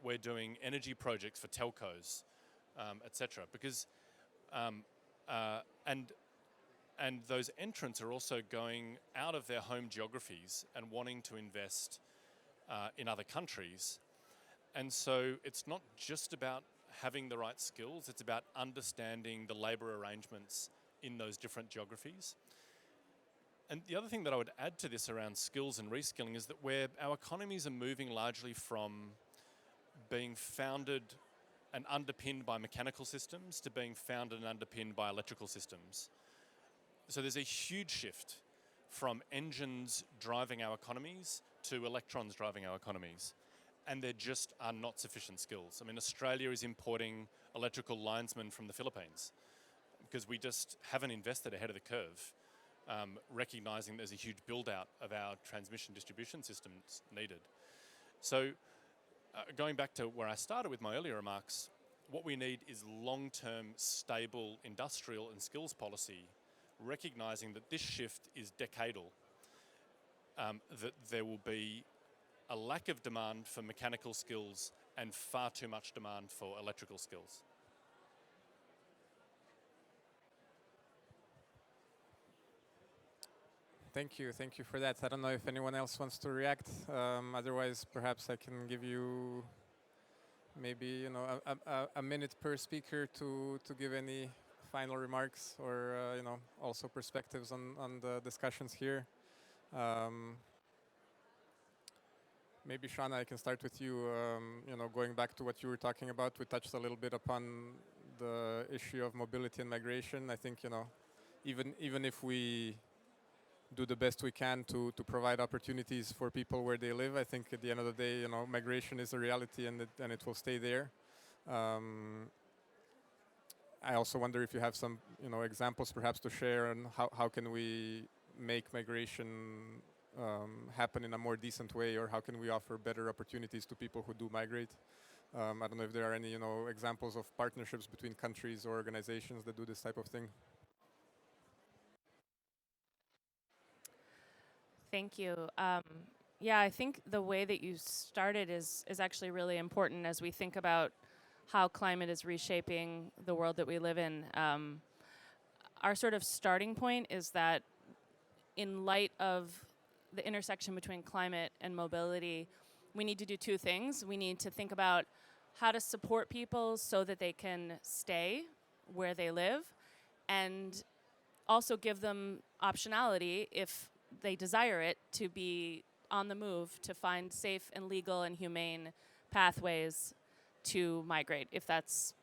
We're doing energy projects for telcos, etc. Because and those entrants are also going out of their home geographies and wanting to invest in other countries. And so it's not just about having the right skills, it's about understanding the labour arrangements in those different geographies. And the other thing that I would add to this around skills and reskilling is that our economies are moving largely from being founded and underpinned by mechanical systems to being founded and underpinned by electrical systems. So there's a huge shift from engines driving our economies to electrons driving our economies. And there just are not sufficient skills. I mean, Australia is importing electrical linesmen from the Philippines because we just haven't invested ahead of the curve, recognising there's a huge build-out of our transmission distribution systems needed. So going back to where I started with my earlier remarks, what we need is long-term, stable industrial and skills policy, recognising that this shift is decadal, that there will be a lack of demand for mechanical skills and far too much demand for electrical skills. Thank you for that. I don't know if anyone else wants to react. Otherwise, perhaps I can give you maybe a minute per speaker to give any final remarks or also perspectives on the discussions here. Maybe Shana, I can start with you. Going back to what you were talking about, we touched a little bit upon the issue of mobility and migration. I think even if we do the best we can to provide opportunities for people where they live, I think at the end of the day, migration is a reality and it will stay there. I also wonder if you have some examples perhaps to share on how can we make migration happen in a more decent way, or how can we offer better opportunities to people who do migrate. I don't know if there are any examples of partnerships between countries or organizations that do this type of thing. Thank you. Yeah, I think the way that you started is actually really important as we think about how climate is reshaping the world that we live in. Our sort of starting point is that in light of the intersection between climate and mobility, we need to do two things. We need to think about how to support people so that they can stay where they live, and also give them optionality if they desire it to be on the move, to find safe and legal and humane pathways to migrate, if that's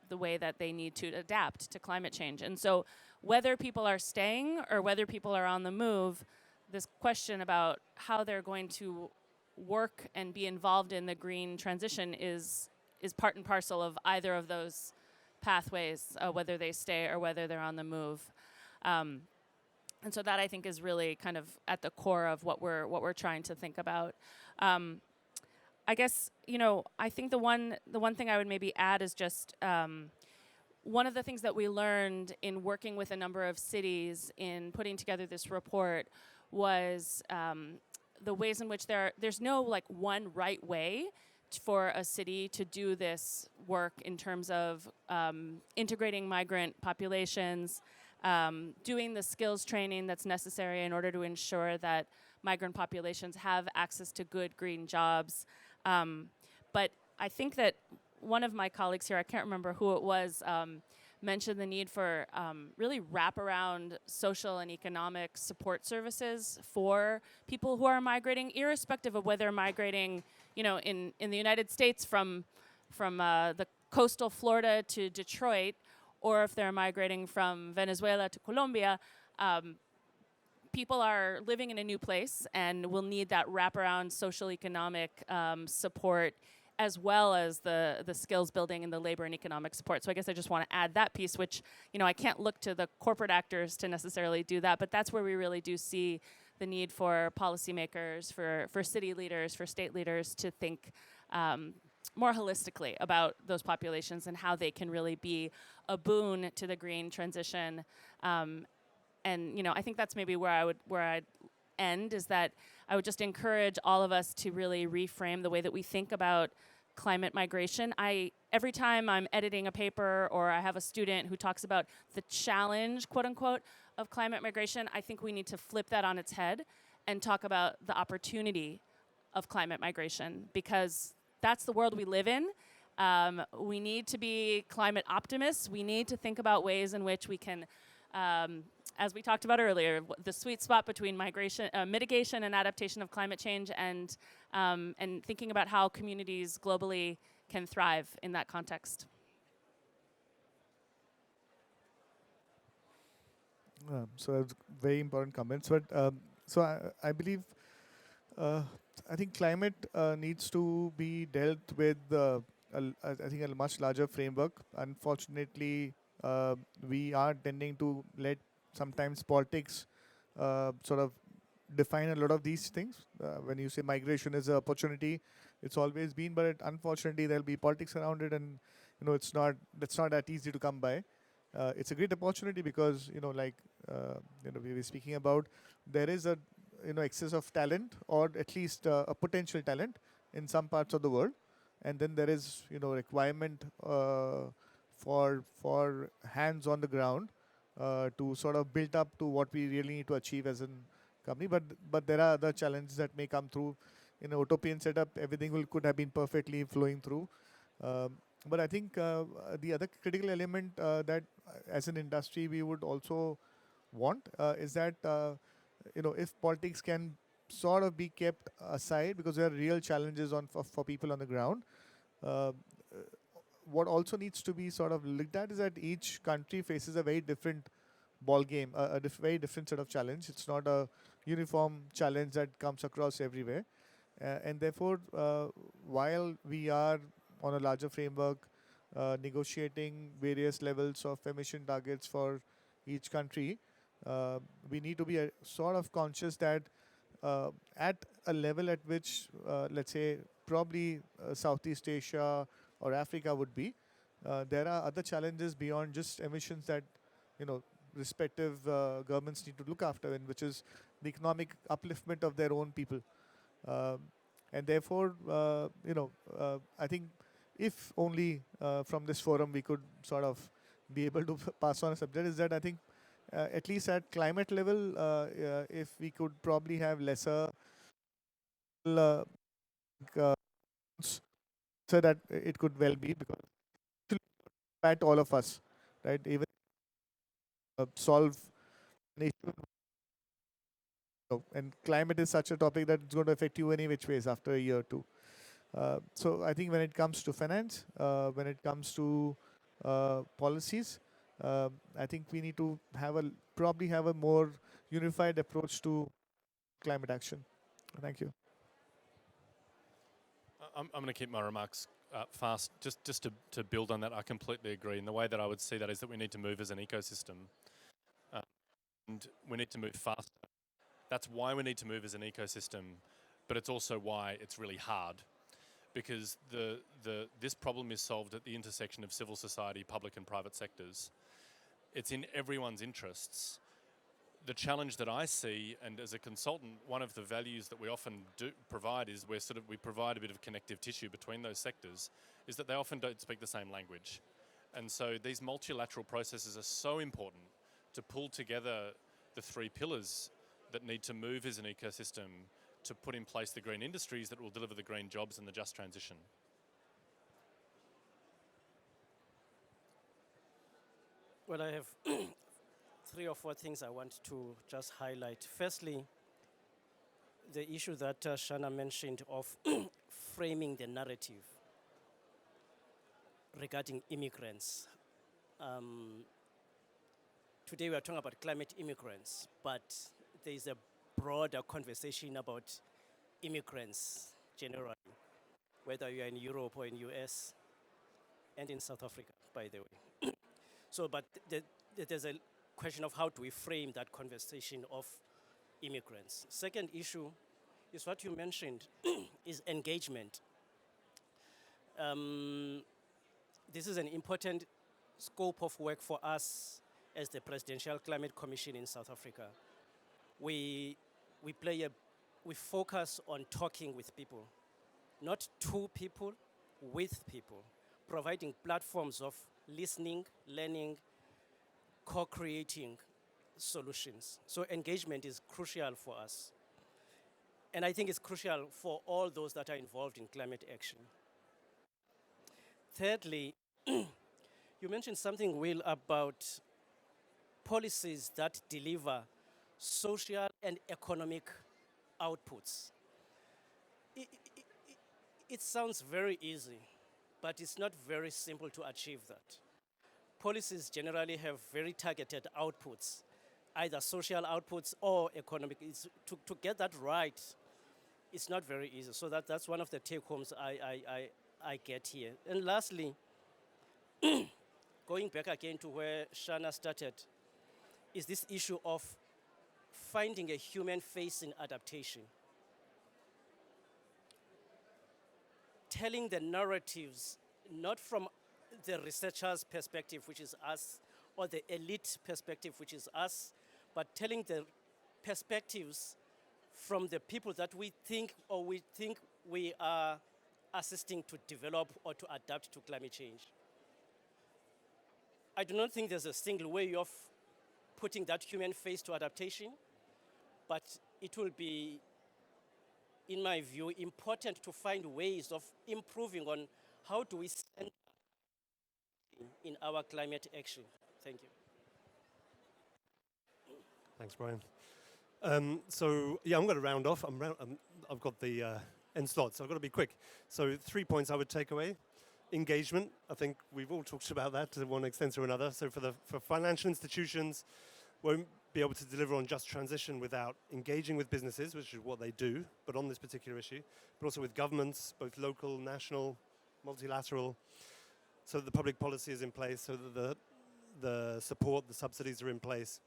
the way that they need to adapt to climate change. And so whether people are staying or whether people are on the move, this question about how they're going to work and be involved in the green transition is part and parcel of either of those pathways, whether they stay or whether they're on the move. And so that, I think, is really kind of at the core of what we're trying to think about. I guess, I think the one thing I would maybe add is just one of the things that we learned in working with a number of cities in putting together this report was the ways in which there's no one right way for a city to do this work in terms of integrating migrant populations, doing the skills training that's necessary in order to ensure that migrant populations have access to good green jobs. But I think that one of my colleagues here, I can't remember who it was, mentioned the need for really wraparound social and economic support services for people who are migrating, irrespective of whether migrating, in the United States from the coastal Florida to Detroit, or if they're migrating from Venezuela to Colombia. People are living in a new place and will need that wraparound social economic support, as well as the skills building and the labor and economic support. So I guess I just want to add that piece, which, I can't look to the corporate actors to necessarily do that, but that's where we really do see the need for policymakers, for city leaders, for state leaders to think more holistically about those populations and how they can really be a boon to the green transition. And I think that's maybe where I'd end, is that I would just encourage all of us to really reframe the way that we think about climate migration. Every time I'm editing a paper or I have a student who talks about the challenge, quote unquote, of climate migration, I think we need to flip that on its head and talk about the opportunity of climate migration, because that's the world we live in. We need to be climate optimists. We need to think about ways in which we can, as we talked about earlier, the sweet spot between mitigation and adaptation of climate change, and thinking about how communities globally can thrive in that context. So that's very important comments. But I believe, I think climate needs to be dealt with. I think a much larger framework. Unfortunately, we are tending to let sometimes politics sort of define a lot of these things. When you say migration is an opportunity, it's always been, but unfortunately there'll be politics around it, and that's not that easy to come by. It's a great opportunity because we were speaking about, there is a excess of talent, or at least a potential talent in some parts of the world, and then there is requirement for hands on the ground to sort of build up to what we really need to achieve as a company. But there are other challenges that may come through. In an utopian setup, everything could have been perfectly flowing through. But I think the other critical element that as an industry we would also want is that if politics can sort of be kept aside, because there are real challenges for people on the ground. What also needs to be sort of looked at is that each country faces a very different ball game, very different set of challenge. It's not a uniform challenge that comes across everywhere, and therefore, while we are on a larger framework negotiating various levels of emission targets for each country, we need to be sort of conscious that at a level at which, let's say, probably Southeast Asia or Africa would be, there are other challenges beyond just emissions that respective governments need to look after, and which is the economic upliftment of their own people. And therefore, I think if only from this forum we could sort of be able to pass on a subject, is that I think at least at climate level, if we could probably have lesser uh, so that it could well be, because it will impact all of us, right? Even solve an issue, and climate is such a topic that it's going to affect you any which ways after a year or two. So I think when it comes to finance, when it comes to policies, I think we need to probably have a more unified approach to climate action. Thank you. I'm going to keep my remarks fast. Just to build on that, I completely agree. And the way that I would see that is that we need to move as an ecosystem, and we need to move faster. That's why we need to move as an ecosystem, but it's also why it's really hard, because this problem is solved at the intersection of civil society, public and private sectors. It's in everyone's interests the challenge that I see, and as a consultant, one of the values that we often do provide is we provide a bit of connective tissue between those sectors, is that they often don't speak the same language. And so these multilateral processes are so important to pull together the three pillars that need to move as an ecosystem to put in place the green industries that will deliver the green jobs and the just transition. Well, I have 3 or 4 things I want to just highlight. Firstly, the issue that Shana mentioned of framing the narrative regarding immigrants. Today we are talking about climate immigrants, but there is a broader conversation about immigrants generally, whether you are in Europe or in US, and in South Africa, by the way. So, but there's a question of how do we frame that conversation of immigrants. Second issue is what you mentioned, is engagement. This is an important scope of work for us as the Presidential Climate Commission in South Africa. We focus on talking with people, not to people, with people, providing platforms of listening, learning, co-creating solutions. So engagement is crucial for us. And I think it's crucial for all those that are involved in climate action. Thirdly, you mentioned something, Will, about policies that deliver social and economic outputs. It sounds very easy, but it's not very simple to achieve that. Policies generally have very targeted outputs, either social outputs or economic. To get that right, it's not very easy. So that's one of the take-homes I get here. And lastly, going back again to where Shana started, is this issue of finding a human face in adaptation. Telling the narratives, not from the researcher's perspective, which is us, or the elite perspective, which is us, but telling the perspectives from the people that we think we are assisting to develop or to adapt to climate change. I do not think there's a single way of putting that human face to adaptation, but it will be, in my view, important to find ways of improving on how do we stand in our climate action. Thank you. Thanks, Brian. So, yeah, I'm going to round off. I've got the end slot, so I've got to be quick. So 3 points I would take away. Engagement, I think we've all talked about that to one extent or another. So for financial institutions, won't be able to deliver on just transition without engaging with businesses, which is what they do, but on this particular issue, but also with governments, both local, national, multilateral, so that the public policy is in place, so that the support, the subsidies are in place,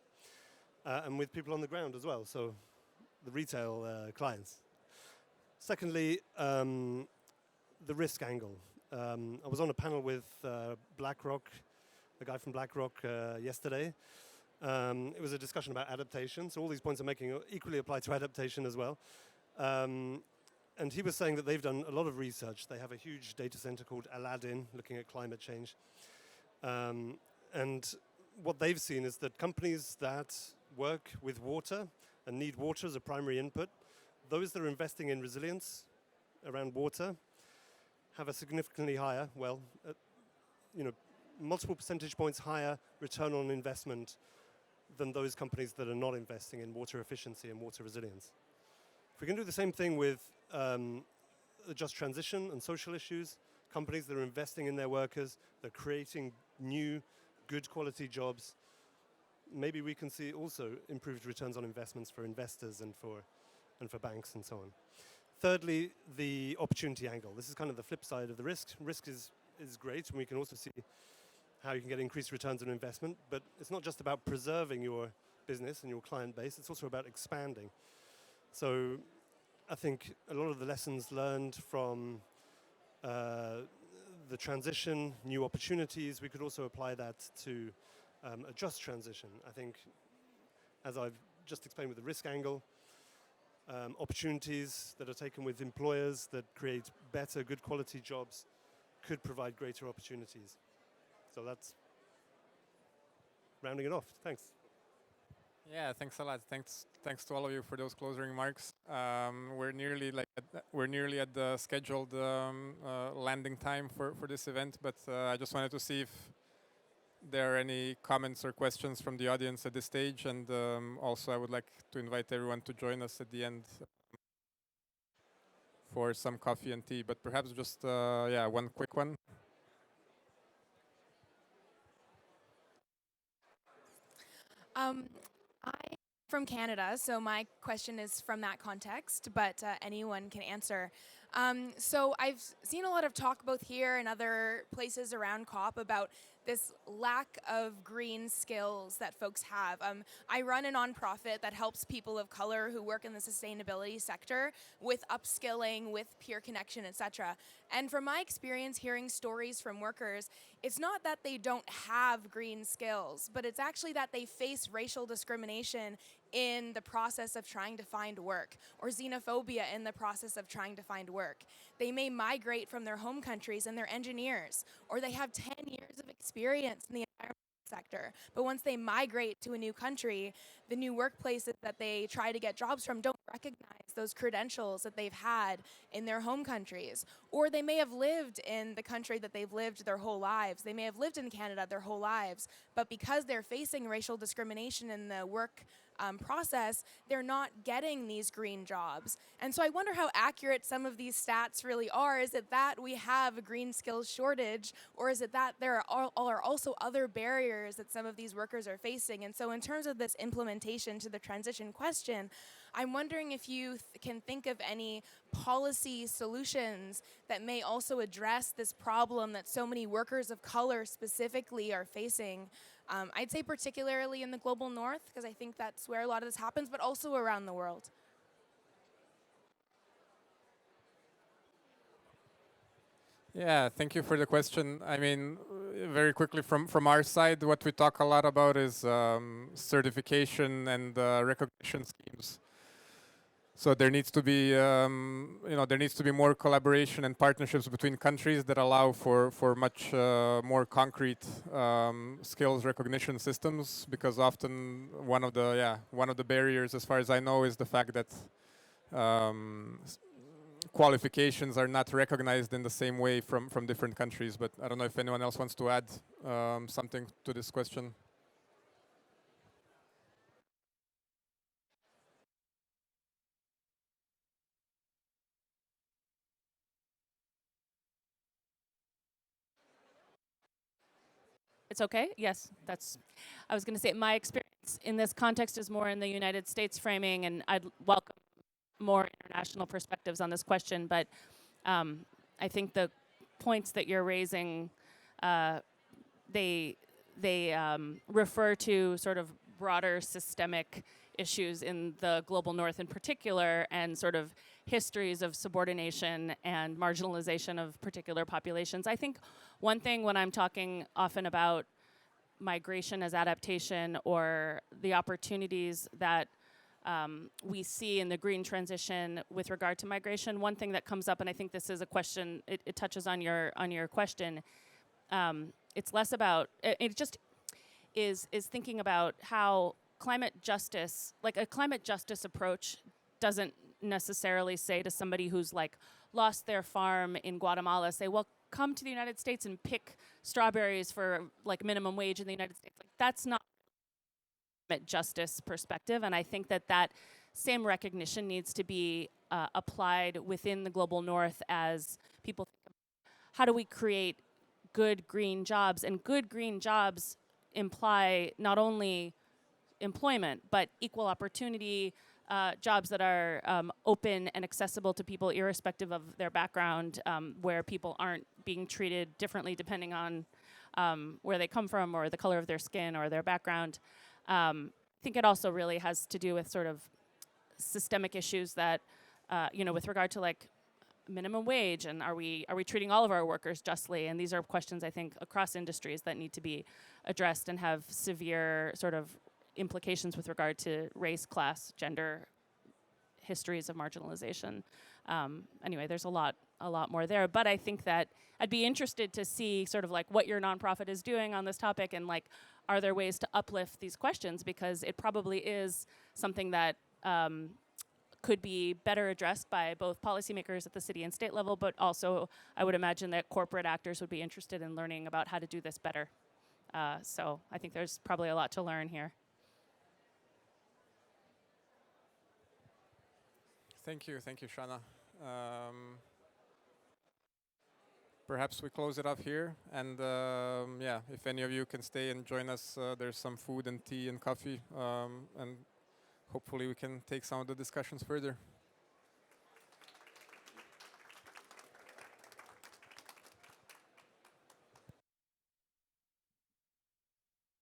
and with people on the ground as well, so the retail clients. Secondly, the risk angle. I was on a panel with BlackRock, the guy from BlackRock yesterday. It was a discussion about adaptation, so all these points I'm making equally apply to adaptation as well. And he was saying that they've done a lot of research. They have a huge data center called Aladdin, looking at climate change. And what they've seen is that companies that work with water and need water as a primary input, those that are investing in resilience around water have a significantly higher, multiple percentage points higher return on investment than those companies that are not investing in water efficiency and water resilience. If we can do the same thing with just transition and social issues, companies that are investing in their workers, they're creating new, good quality jobs, maybe we can see also improved returns on investments for investors and for banks and so on. Thirdly, the opportunity angle. This is kind of the flip side of the risk. Risk is great, and we can also see how you can get increased returns on investment, but it's not just about preserving your business and your client base, it's also about expanding. So I think a lot of the lessons learned from the transition, new opportunities, we could also apply that to a just transition. I think as I've just explained with the risk angle, opportunities that are taken with employers that create better, good quality jobs could provide greater opportunities. So that's rounding it off. Thanks. Yeah, thanks a lot. Thanks to all of you for those closing remarks. We're nearly at the scheduled landing time for this event, but I just wanted to see if there are any comments or questions from the audience at this stage, and also I would like to invite everyone to join us at the end for some coffee and tea, but perhaps just one quick one. I'm from Canada, so my question is from that context, but anyone can answer. So I've seen a lot of talk both here and other places around COP about this lack of green skills that folks have. I run a nonprofit that helps people of color who work in the sustainability sector with upskilling, with peer connection, etc. And from my experience hearing stories from workers, it's not that they don't have green skills, but it's actually that they face racial discrimination in the process of trying to find work, or xenophobia in the process of trying to find work. They may migrate from their home countries and they're engineers, or they have 10 years of experience in the environmental sector. But once they migrate to a new country, the new workplaces that they try to get jobs from don't recognize those credentials that they've had in their home countries. Or they may have lived in the country that they've lived their whole lives. They may have lived in Canada their whole lives, but because they're facing racial discrimination in the work process, they're not getting these green jobs. And so I wonder how accurate some of these stats really are. Is it that we have a green skills shortage, or is it that there are also other barriers that some of these workers are facing? And so in terms of this implementation to the transition question, I'm wondering if you can think of any policy solutions that may also address this problem that so many workers of color specifically are facing. I'd say particularly in the global north, because I think that's where a lot of this happens, but also around the world. Yeah, thank you for the question. I mean, very quickly from our side, what we talk a lot about is certification and recognition schemes. So there needs to be, there needs to be more collaboration and partnerships between countries that allow for much more concrete skills recognition systems. Because often one of the barriers, as far as I know, is the fact that qualifications are not recognized in the same way from different countries. But I don't know if anyone else wants to add something to this question. It's okay? Yes, I was going to say my experience in this context is more in the United States framing, and I'd welcome more international perspectives on this question, but I think the points that you're raising, they refer to sort of broader systemic issues in the global north in particular, and sort of histories of subordination and marginalization of particular populations. I think one thing when I'm talking often about migration as adaptation or the opportunities that we see in the green transition with regard to migration, one thing that comes up, and I think this is a question, it touches on your question, it's less about, it just is thinking about how climate justice, like a climate justice approach doesn't necessarily say to somebody who's like lost their farm in Guatemala, say, well, come to the United States and pick strawberries for like minimum wage in the United States. Like, that's not climate justice perspective, and I think that same recognition needs to be applied within the global north as people think about how do we create good green jobs, and good green jobs imply not only employment, but equal opportunity, jobs that are open and accessible to people irrespective of their background, where people aren't being treated differently depending on where they come from or the color of their skin or their background. I think it also really has to do with sort of systemic issues that, with regard to like minimum wage, and are we treating all of our workers justly? And these are questions I think across industries that need to be addressed and have severe sort of implications with regard to race, class, gender, histories of marginalization. Anyway, there's a lot more there. But I think that I'd be interested to see sort of like what your nonprofit is doing on this topic, and like, are there ways to uplift these questions, because it probably is something that could be better addressed by both policymakers at the city and state level, but also I would imagine that corporate actors would be interested in learning about how to do this better. So I think there's probably a lot to learn here. Thank you, Shana. Perhaps we close it off here, and yeah, if any of you can stay and join us, there's some food and tea and coffee, and hopefully we can take some of the discussions further.